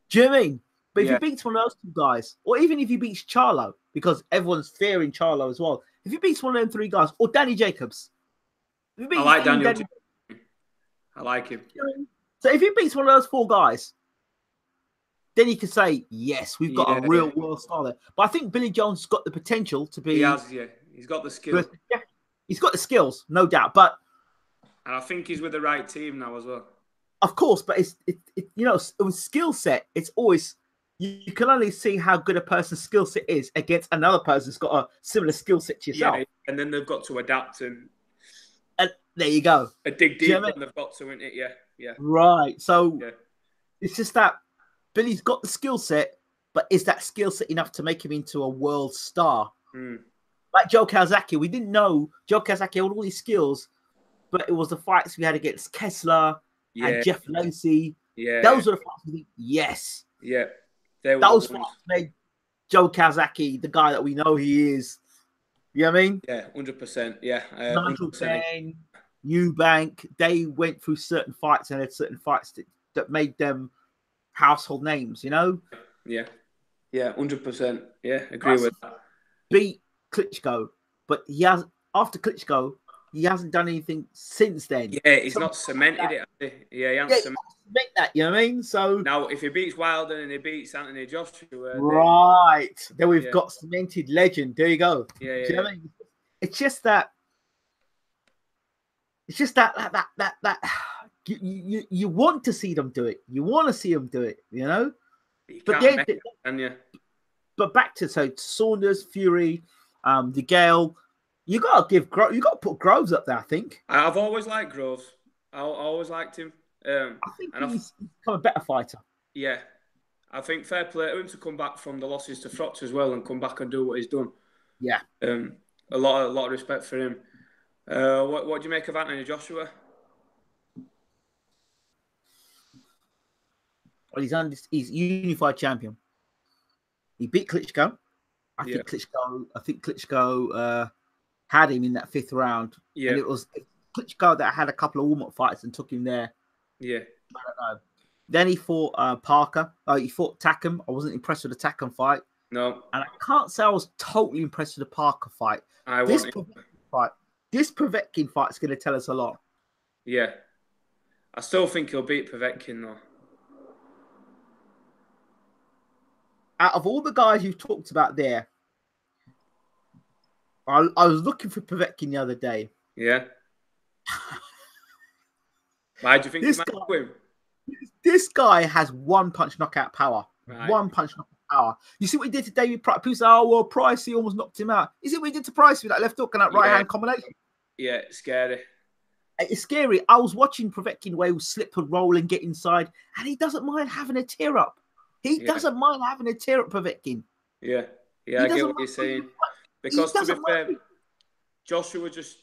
Do you know what I mean? But if he beats one of those 2 guys, or even if he beats Charlo, because everyone's fearing Charlo as well. If he beats one of them 3 guys, or Danny Jacobs. I like Daniel. I like him. So if he beats one of those 4 guys, then you can say, yes, we've got a real world star there. But I think Billy Jones has got the potential to be. He has, yeah. He's got the skill. Yeah, he's got the skills, no doubt. But and I think he's with the right team now as well. Of course, but it's with skill set, it's always you can only see how good a person's skill set is against another person who's got a similar skill set to yourself. Yeah, and then they've got to adapt and there you go. A dig deep, and they've got to, isn't it? Yeah. Right. So it's just that Billy's got the skill set, but is that skill set enough to make him into a world star? Like Joe Kawasaki, we didn't know Joe Kawasaki had all these skills, but it was the fights we had against Kessler and Jeff Lacey. Yeah. Those were the fights we think, yes. Yeah. Those fights made Joe Kawasaki the guy that we know he is. You know what I mean? Yeah, 100%. Yeah. Nigel Benn, Eubank, they went through certain fights and had certain fights that made them household names, you know? Yeah. Yeah, 100%. Yeah, agree with that. Beat Klitschko, but after Klitschko, he hasn't done anything since then. Yeah, he's not cemented it. Has he? Yeah, he hasn't cemented that, you know what I mean? So now, if he beats Wilder and he beats Anthony Joshua, right, then we've got cemented legend. There you go. Yeah, yeah. Do you know what I mean? It's just that. It's just that you want to see them do it. You want to see them do it. You know. But back to Saunders, Fury, the Gale. You got to put Groves up there. I think. I've always liked Groves. I always liked him. I think he's become a better fighter. Yeah, I think fair play to him to come back from the losses to Frotz as well and come back and do what he's done. Yeah. A lot of respect for him. What do you make of Anthony Joshua? Well, he's unified champion. He beat Klitschko. I think Klitschko had him in that 5th round. Yeah. And it was Klitschko that had a couple of warm-up fights and took him there. Yeah. I don't know. Then he fought Parker. He fought Takam. I wasn't impressed with the Takam fight. No. And I can't say I was totally impressed with the Parker fight. This Povetkin fight is going to tell us a lot. Yeah. I still think he'll beat Povetkin, though. Out of all the guys you've talked about there, I was looking for Povetkin the other day. Yeah. Why do you think he might win? This guy has one-punch knockout power. Right. One-punch knockout power. You see what he did to David Price? People say, oh, well, Price, he almost knocked him out. You see what he did to Price with that left hook and that right-hand combination? Yeah, it's scary. It's scary. I was watching Povetkin where he would slip and roll and get inside, and he doesn't mind having a tear-up. He doesn't mind having a tear-up, Povetkin. Yeah, I get what you're saying. Because, to be fair, Joshua just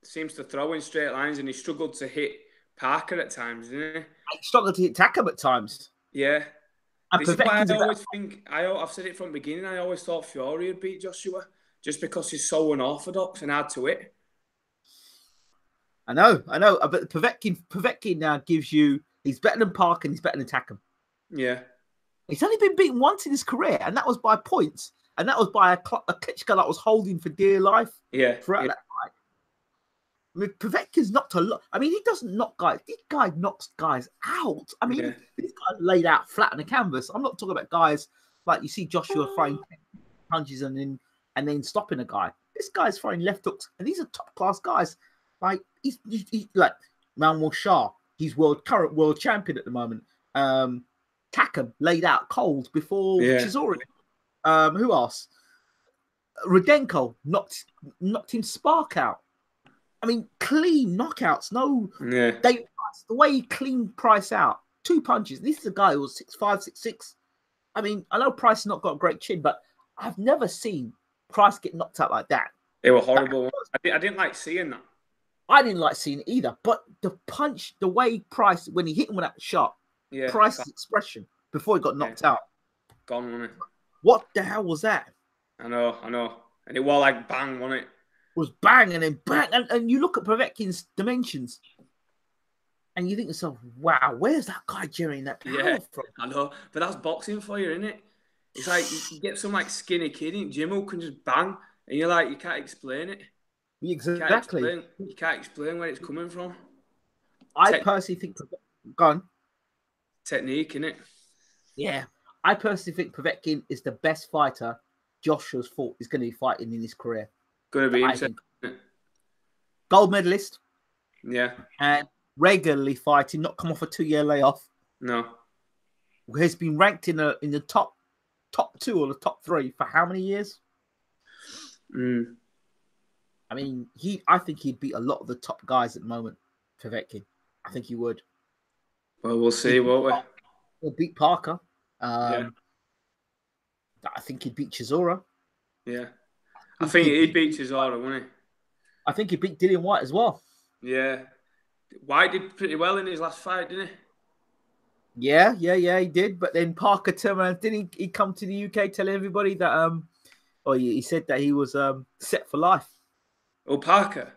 seems to throw in straight lines, and he struggled to hit Parker at times, didn't he? He struggled to hit Takam at times. Yeah. And this is why I always think, I've said it from the beginning, I always thought Fury would beat Joshua, just because he's so unorthodox and hard to hit. I know. But Povetkin now gives you, he's better than Parker and he's better than Takam. Yeah. He's only been beaten once in his career, and that was by points. And that was by a Klitschko that was holding for dear life. Yeah. Throughout that fight. I mean, Povetkin's knocked a lot. I mean, he doesn't knock guys. This guy knocks guys out. I mean, this guy laid out flat on the canvas. I'm not talking about guys like you see Joshua throwing punches and then stopping a guy. This guy's throwing left hooks, and these are top class guys. Like he's like Manuel Shah. He's current world champion at the moment. Takam laid out cold before Chisori. Who else? Rudenko knocked him spark out. I mean, clean knockouts. No, the way he cleaned Price out, 2 punches. This is a guy who was 6'5", 6'6". I mean, I know Price has not got a great chin, but I've never seen Price get knocked out like that. They were horrible. I didn't like seeing that. I didn't like seeing it either. But the punch, the way Price, when he hit him with that shot, Price's expression before he got knocked out. Gone, wasn't it? What the hell was that? I know. And it was like bang, wasn't it? It was bang and then bang. And you look at Povetkin's dimensions and you think to yourself, wow, where's that guy generating that power from? I know. But that's boxing for you, isn't it? It's like you get some like skinny kid in gym who can just bang and you're like, you can't explain it. Exactly. You can't explain where it's coming from. I personally think Go on. Technique, innit? Yeah. I personally think Povetkin is the best fighter Joshua's fought is going to be fighting in his career. Gonna be interesting. Gold medalist. Yeah. And regularly fighting, not come off a 2-year layoff. No. Has been ranked in the top 2 or the top 3 for how many years? I mean, I think he'd beat a lot of the top guys at the moment, Povetkin. I think he would. Well, we'll see, won't we? He'll beat Parker. Yeah. I think he'd beat Chisora. Yeah. I think he'd beat Chisora, wouldn't he? I think he beat Dillian White as well. Yeah. White did pretty well in his last fight, didn't he? Yeah, he did. But then Parker turned around, didn't he come to the UK telling everybody that he said that he was set for life. Oh, Parker.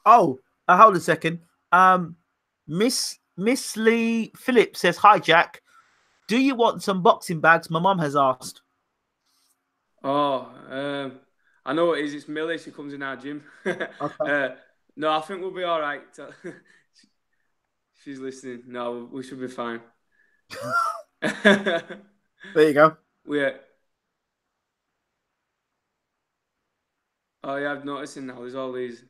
Oh, hold a second. Miss Lee Phillips says, "Hi Jack. Do you want some boxing bags?" My mum has asked. Oh, I know what it is. It's Millie. She comes in our gym. Okay. No, I think we'll be all right. She's listening. No, we should be fine. There you go. Yeah. Oh yeah, I've noticed now. There's all these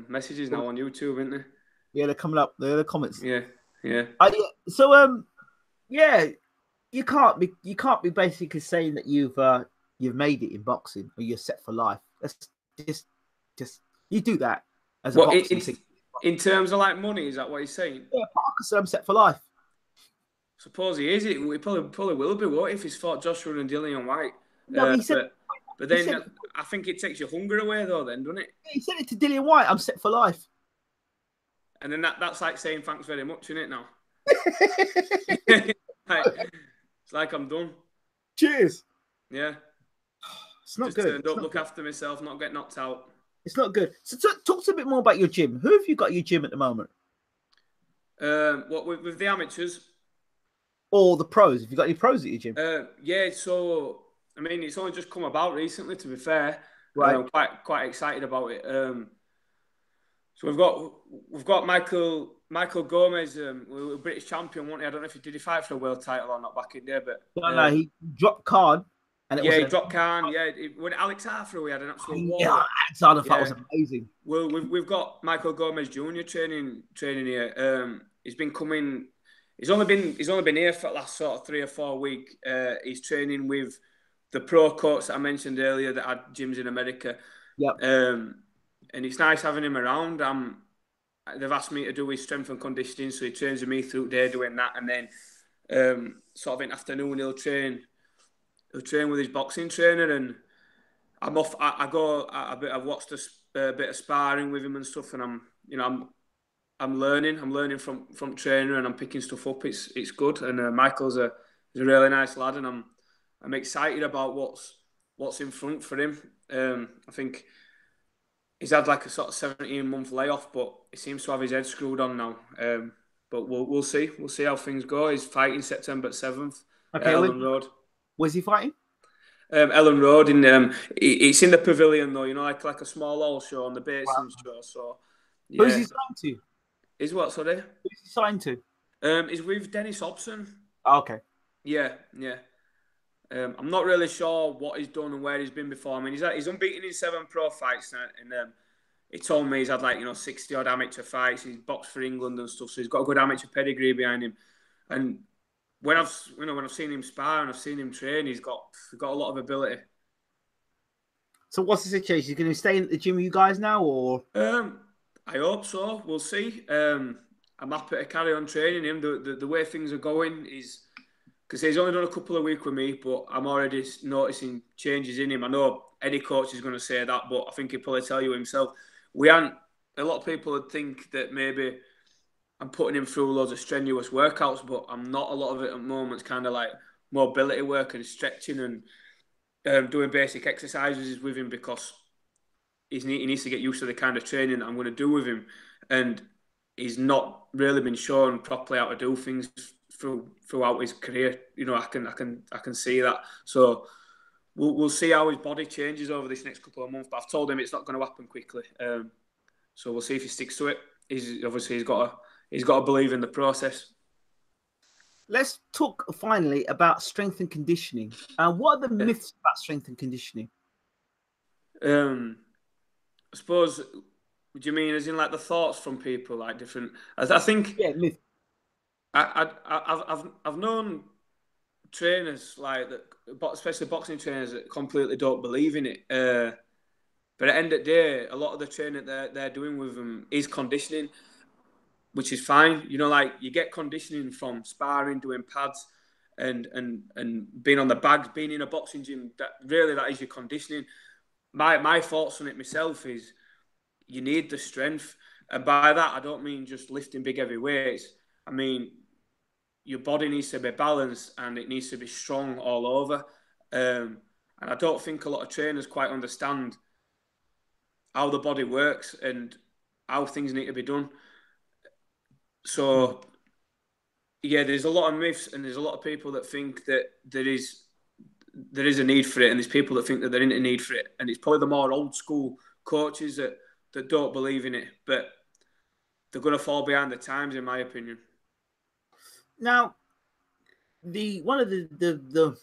messages now on YouTube, isn't there? Yeah, they're coming up. They're the comments. Yeah. So yeah, you can't be basically saying that you've made it in boxing or you're set for life. That's just you do that as a boxing thing. In terms of like money, is that what he's saying? Yeah, Parker said I'm set for life. Suppose he is. He probably will be. What if he's fought Joshua and Dillian White? No, he said. But then I think it takes your hunger away, though. Then, doesn't it? Yeah, he said it to Dillian White. I'm set for life. And then that's like saying thanks very much, isn't it? Now. It's like I'm done. Cheers. Yeah. It's not just good. Don't look after myself, not get knocked out. It's not good. So talk to a bit more about your gym. Who have you got at your gym at the moment? What with the amateurs? Or the pros? Have you got any pros at your gym? Yeah. So I mean, it's only just come about recently. To be fair, right? I'm quite excited about it. So we've got Michael Gomez, a British champion, wasn't he? I don't know if he fight for a world title or not back in there, but no, he dropped Khan. And he dropped Khan. Yeah, when Alex Arthur, we had an absolute war. Yeah, Alex Arthur fight was amazing. Well, we've got Michael Gomez Jr. training here. He's been coming. He's only been here for the last sort of 3 or 4 weeks. He's training with the pro coach that I mentioned earlier that had gyms in America. Yep. And it's nice having him around. They've asked me to do his strength and conditioning, so he trains with me through the day doing that, and then sort of in the afternoon he'll train with his boxing trainer, and I'm off. I've watched a bit of sparring with him and stuff, and I'm learning from trainer, and I'm picking stuff up. It's good, and Michael's a really nice lad, and I'm excited about what's in front for him. I think he's had like a sort of 17-month layoff, but he seems to have his head screwed on now. But we'll see. We'll see how things go. He's fighting September 7th at Ellen Road. Where's he fighting? Ellen Road. It's in the pavilion though. You know, like a small hall show on the Basin show. So yeah. Who's he signed to? Is what? Sorry. Who's he signed to? He's with Dennis Hobson. Oh, okay. Yeah. I'm not really sure what he's done and where he's been before. I mean, he's unbeaten in 7 pro fights, and he told me he's had 60 odd amateur fights. He's boxed for England and stuff, so he's got a good amateur pedigree behind him. And when I've seen him spar and I've seen him train, he's got a lot of ability. So what's the situation? He's going to stay in the gym with you guys now, or? I hope so. We'll see. I'm happy to carry on training him. The way things are going is. Because he's only done a couple of weeks with me, but I'm already noticing changes in him. I know any coach is going to say that, but I think he'll probably tell you himself. A lot of people would think that maybe I'm putting him through loads of strenuous workouts, but I'm not. A lot of it at the moment is kind of like mobility work and stretching and doing basic exercises with him, because he needs to get used to the kind of training that I'm going to do with him. And he's not really been shown properly how to do things throughout his career. You know, I can see that. So we'll see how his body changes over this next couple of months. But I've told him it's not going to happen quickly. So we'll see if he sticks to it. he's got to believe in the process. Let's talk finally about strength and conditioning. What are the myths about strength and conditioning? I suppose, do you mean as in like the thoughts from people, like different? I think myth. I've known trainers like that, especially boxing trainers, that completely don't believe in it. But at the end of the day, a lot of the training they're doing with them is conditioning, which is fine. You know, like you get conditioning from sparring, doing pads, and being on the bags, being in a boxing gym. That is your conditioning. My thoughts on it myself is you need the strength, and by that I don't mean just lifting big heavy weights. I mean your body needs to be balanced and it needs to be strong all over. And I don't think a lot of trainers quite understand how the body works and how things need to be done. So, yeah, there's a lot of myths and there's a lot of people that think that there is a need for it, and there's people that think that there isn't a need for it. And it's probably the more old school coaches that don't believe in it, but they're going to fall behind the times, in my opinion. Now, one of the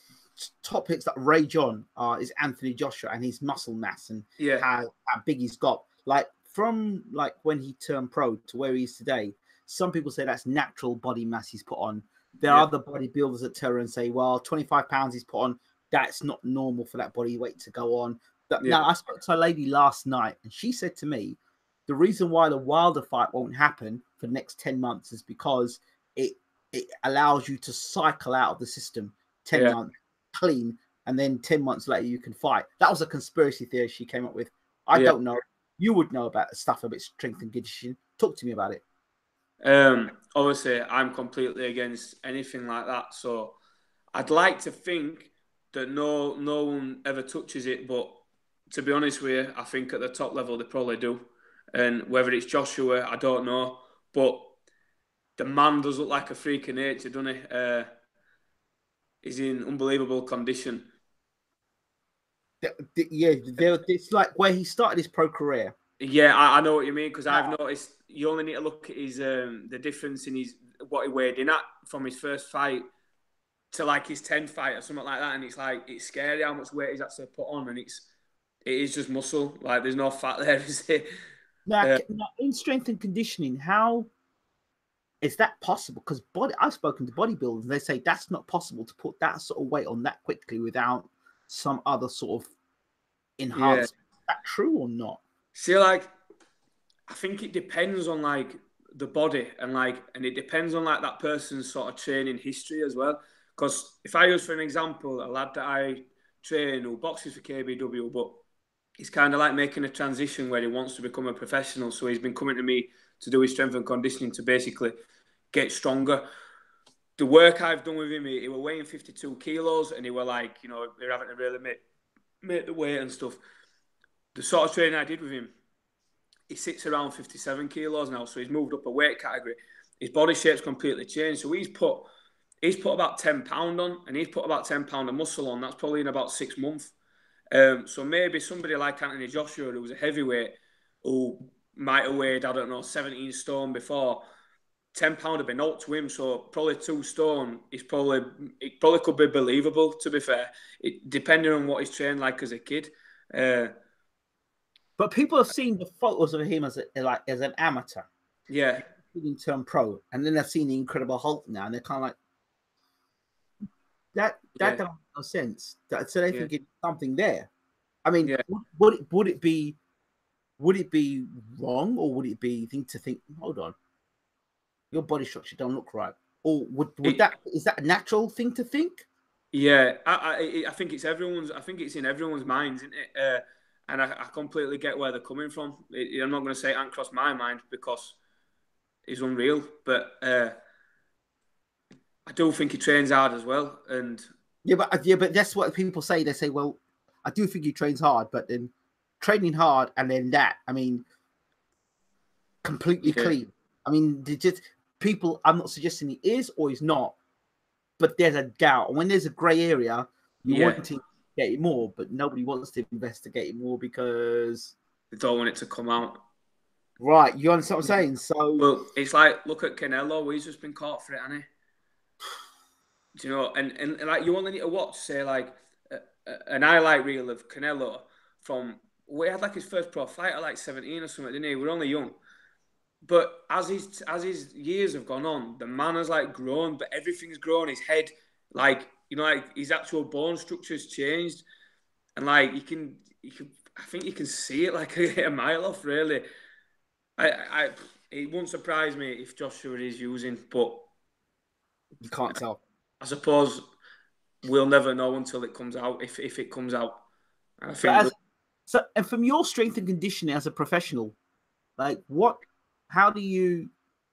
topics that rage on is Anthony Joshua and his muscle mass and how big he's got. Like from like when he turned pro to where he is today, some people say that's natural body mass he's put on. There are other bodybuilders that turn and say, well, 25 pounds he's put on, that's not normal for that body weight to go on. But now I spoke to a lady last night and she said to me, the reason why the Wilder fight won't happen for the next 10 months is because it allows you to cycle out of the system 10 months clean, and then 10 months later you can fight. That was a conspiracy theory she came up with. I don't know. You would know about stuff about strength and conditioning. Talk to me about it. Obviously, I'm completely against anything like that. So I'd like to think that no one ever touches it, but to be honest with you, I think at the top level they probably do. And whether it's Joshua, I don't know. But the man does look like a freak of nature, doesn't he? He's in unbelievable condition. It's like where he started his pro career. Yeah, I know what you mean, because I've noticed you only need to look at his the difference in what he weighed in at from his first fight to like his 10th fight or something like that, and it's scary how much weight he's actually put on, and it is just muscle. Like there's no fat there, is it? Now, in strength and conditioning, how is that possible? Because I've spoken to bodybuilders, and they say that's not possible to put that sort of weight on that quickly without some other sort of enhancement. Is that true or not? See, like, I think it depends on like the body and it depends on like that person's sort of training history as well. Because if I use for an example a lad that I train who boxes for KBW, but he's kind of like making a transition where he wants to become a professional, so he's been coming to me to do his strength and conditioning to basically get stronger. The work I've done with him, he was weighing 52 kilos, and he were like, you know, they're having to really make the weight and stuff. The sort of training I did with him, he sits around 57 kilos now, so he's moved up a weight category. His body shape's completely changed, so he's put about 10 pound on, and he's put about 10 pound of muscle on. That's probably in about 6 months. So maybe somebody like Anthony Joshua, who was a heavyweight, who might have weighed, I don't know, 17 stone before, 10 pound would be naught to him, so probably 2 stone it probably could be believable, to be fair, depending on what he's trained like as a kid. But people have seen the photos of him as an amateur. Yeah. In turn pro, and then they've seen the Incredible Hulk now, and they're kind of like that don't make no sense. So they think it's something there. I mean, would it be wrong, or would it be to think? Hold on, your body structure don't look right, or is that a natural thing to think? Yeah, I think it's everyone's. I think it's in everyone's minds, isn't it? And I completely get where they're coming from. I'm not going to say it hasn't crossed my mind because it's unreal, but I do think he trains hard as well. And but that's what people say. They say, well, I do think he trains hard, but then training hard and then that, I mean, completely clean. I mean, just people. I'm not suggesting he is or he's not, but there's a doubt. And when there's a grey area, you want to investigate it more, but nobody wants to investigate it more because they don't want it to come out. Right, you understand what I'm saying? So, Well, it's like, look at Canelo. He's just been caught for it, hasn't he? Do you know? And like, you only need to watch, say, like an highlight reel of Canelo from. We had like his first pro fight at like 17 or something, didn't he? We're only young. But as his years have gone on, the man has like grown, but everything's grown. His head, like, like his actual bone structure's changed, and like I think you can see it like a mile off. Really, it won't surprise me if Joshua is using, but you can't tell. I suppose we'll never know until it comes out. If it comes out, I So, think. and from your strength and conditioning as a professional, like what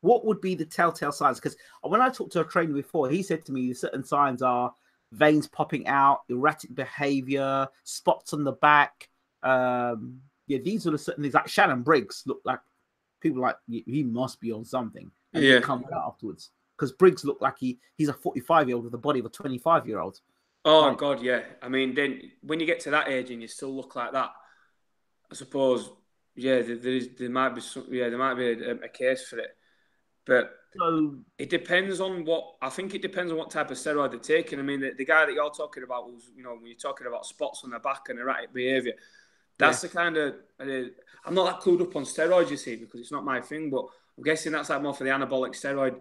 would be the telltale signs? Because when I talked to a trainer before, he said to me certain signs are veins popping out, erratic behavior, spots on the back. Yeah, these are the certain things. Like Shannon Briggs look like people like he must be on something, and Yeah. it comes out afterwards. Because Briggs looked like he's a 45-year-old with the body of a 25-year-old. Oh Like, God, yeah. I mean, then when you get to that age and you still look like that, I suppose, yeah, there might be a case for it, but so it depends on what. I think it depends on what type of steroid they're taking. I mean, the guy that you're talking about was, when you're talking about spots on the back and erratic behaviour, that's the kind of. I'm not that clued up on steroids, you see, because it's not my thing. But I'm guessing that's like more for the anabolic steroid.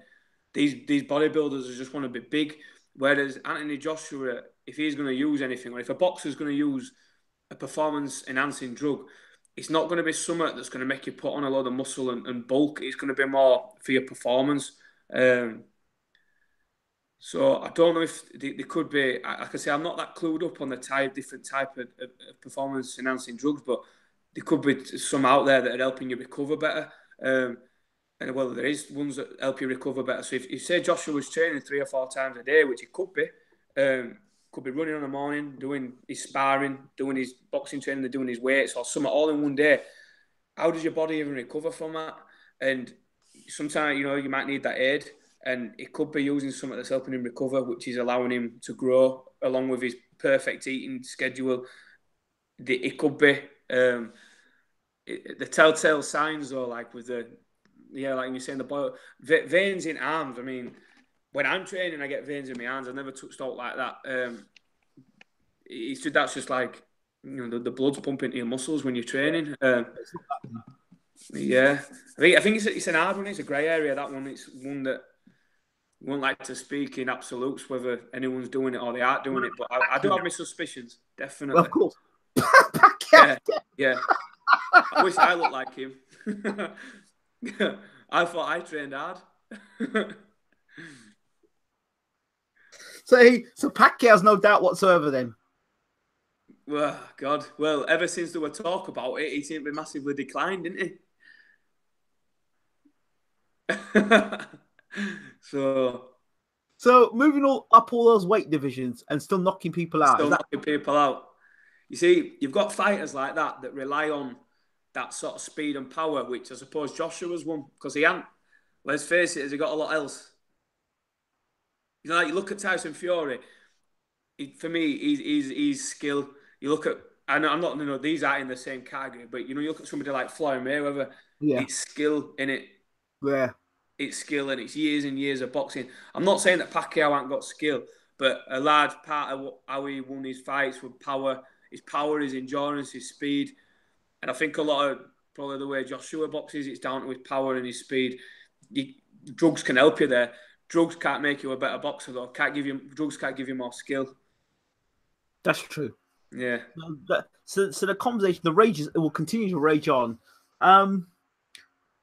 These bodybuilders just want to be big, whereas Anthony Joshua, if he's going to use anything, or if a boxer's going to use a performance enhancing drug, it's not going to be something that's going to make you put on a lot of muscle and bulk. It's going to be more for your performance. So I don't know if they could be. Like I say, I'm not that clued up on the different type of performance enhancing drugs, but there could be some out there that are helping you recover better. And well, there is ones that help you recover better. So if you say Joshua was training 3 or 4 times a day, which he could be running in the morning, doing his sparring, doing his boxing training, doing his weights, or something all in one day. How does your body even recover from that? And sometimes, you might need that aid, and it could be using something that's helping him recover, which is allowing him to grow along with his perfect eating schedule. It could be the telltale signs, though, like with like you're saying, the veins in arms. I mean, when I'm training, I get veins in my hands. I've never touched out like that. That's just like, the blood's pumping to your muscles when you're training. Yeah, I think it's an hard one. It's a grey area, that one. It's one that I won't like to speak in absolutes whether anyone's doing it or they aren't doing it. But I do have my suspicions, definitely. well, of course. Yeah. I wish I looked like him. I thought I trained hard. So Pacquiao's no doubt whatsoever then. Well, God. Well, ever since there were talk about it, he seemed to be massively declined, didn't he? So moving up all those weight divisions and still knocking people out. Knocking people out. You see, you've got fighters like that rely on that sort of speed and power, which I suppose Joshua's one, because he hadn't. Let's face it, has he got a lot else? Like you look at Tyson Fury. For me, he's skill. You look at, I'm not, these aren't in the same category, but you look at somebody like Floyd Mayweather. Yeah, it's skill in it. Yeah, it's skill and it's years and years of boxing. I'm not saying that Pacquiao hasn't got skill, but a large part of how he won his fights was power. His power, his endurance, his speed, and I think a lot of probably the way Joshua boxes, it's down to his power and his speed. Drugs can help you there. Drugs can't make you a better boxer, though. Drugs can't give you more skill. That's true. Yeah. So the conversation, the rage it will continue to rage on.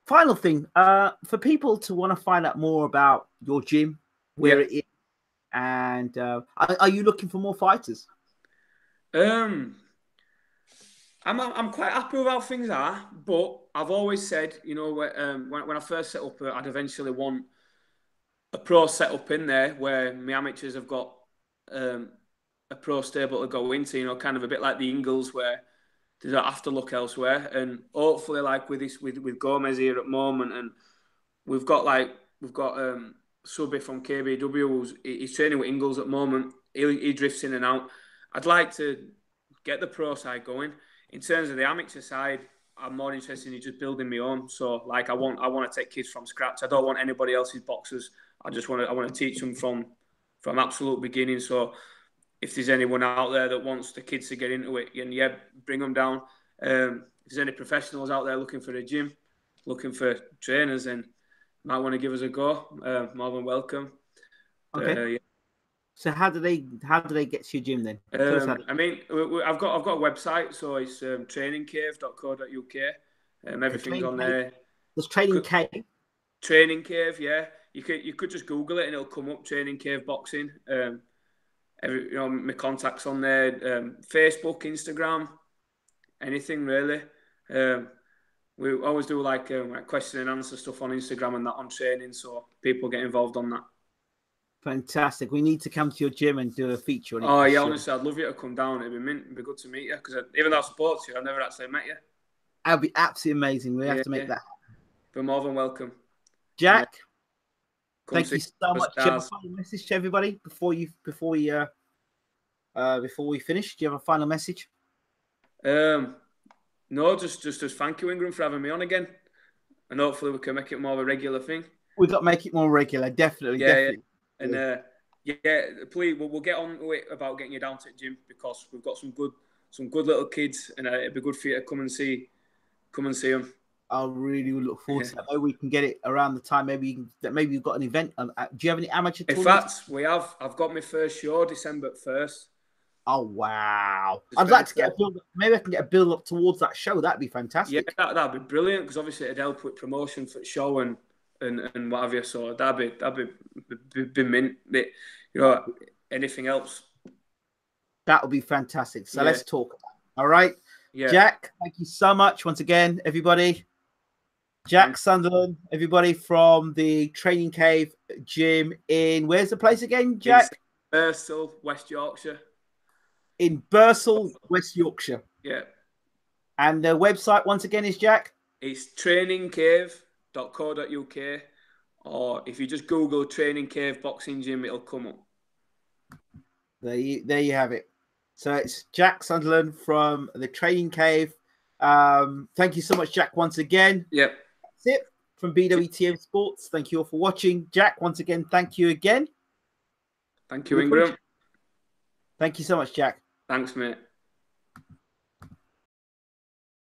Final thing, for people to want to find out more about your gym, where it is, and are you looking for more fighters? I'm quite happy with how things are, but I've always said, when I first set up, I'd eventually want a pro setup in there where my amateurs have got a pro stable to go into, kind of a bit like the Ingles where they don't have to look elsewhere. And hopefully, like with Gomez here at the moment, and we've got Subby from KBW, he's training with Ingles at the moment. He drifts in and out. I'd like to get the pro side going. In terms of the amateur side, I'm more interested in just building my own. So like I want to take kids from scratch. I don't want anybody else's boxes. I want to teach them from absolute beginning. So if there's anyone out there that wants the kids to get into it, and yeah, bring them down. If there's any professionals out there looking for a gym, looking for trainers, and might want to give us a go, more than welcome. Okay. Yeah. So how do they get to your gym then? Tell us how I mean, I've got a website, so it's trainingcave.co.uk. Everything's on there. There's Training Cave. Training Cave, yeah. You could just Google it and it'll come up. Training Cave Boxing. My contacts on there. Facebook, Instagram, anything really. We always do like question and answer stuff on Instagram and that on training, so people get involved on that. Fantastic. We need to come to your gym and do a feature on it. Oh yeah, sure. Honestly, I'd love you to come down. It'd be mint. It'd be good to meet you because even though I've sports you, I've never actually met you. That'd be absolutely amazing. We have to make that happen. Be more than welcome. Jack, thank you so much. Do you have a final message to everybody before we finish? Do you have a final message? No, just thank you, Ingram, for having me on again, and hopefully we can make it more of a regular thing. We've got to make it more regular, definitely. Yeah. And please, we'll get on to it about getting you down to the gym because we've got some good little kids, and it'd be good for you to come and see them. I really look forward to that. Maybe we can get it around the time. Maybe you've got an event. Do you have any amateur tournaments? In fact, we have. I've got my first show December 1st. Oh wow! I'd like to get a build. Maybe I can get a build up towards that show. That'd be fantastic. Yeah, that'd be brilliant because obviously it'd help with promotion for the show and what have you. So that'd be mint. Anything else? That would be fantastic. So let's talk. All right. Yeah. Jack, thank you so much once again, everybody. Jack Sunderland, everybody from the Training Cave Gym in where's the place again, Jack? In Bursell, West Yorkshire. In Bursell, West Yorkshire. Yeah. And the website once again is Jack? It's trainingcave.co.uk, or if you just Google Training Cave Boxing Gym, it'll come up. There you have it. So it's Jack Sunderland from the Training Cave. Thank you so much, Jack, once again. Yep. That's it from BWTM Sports. Thank you all for watching. Jack, once again, thank you again. Thank you, Ingram. Thank you so much, Jack. Thanks, mate.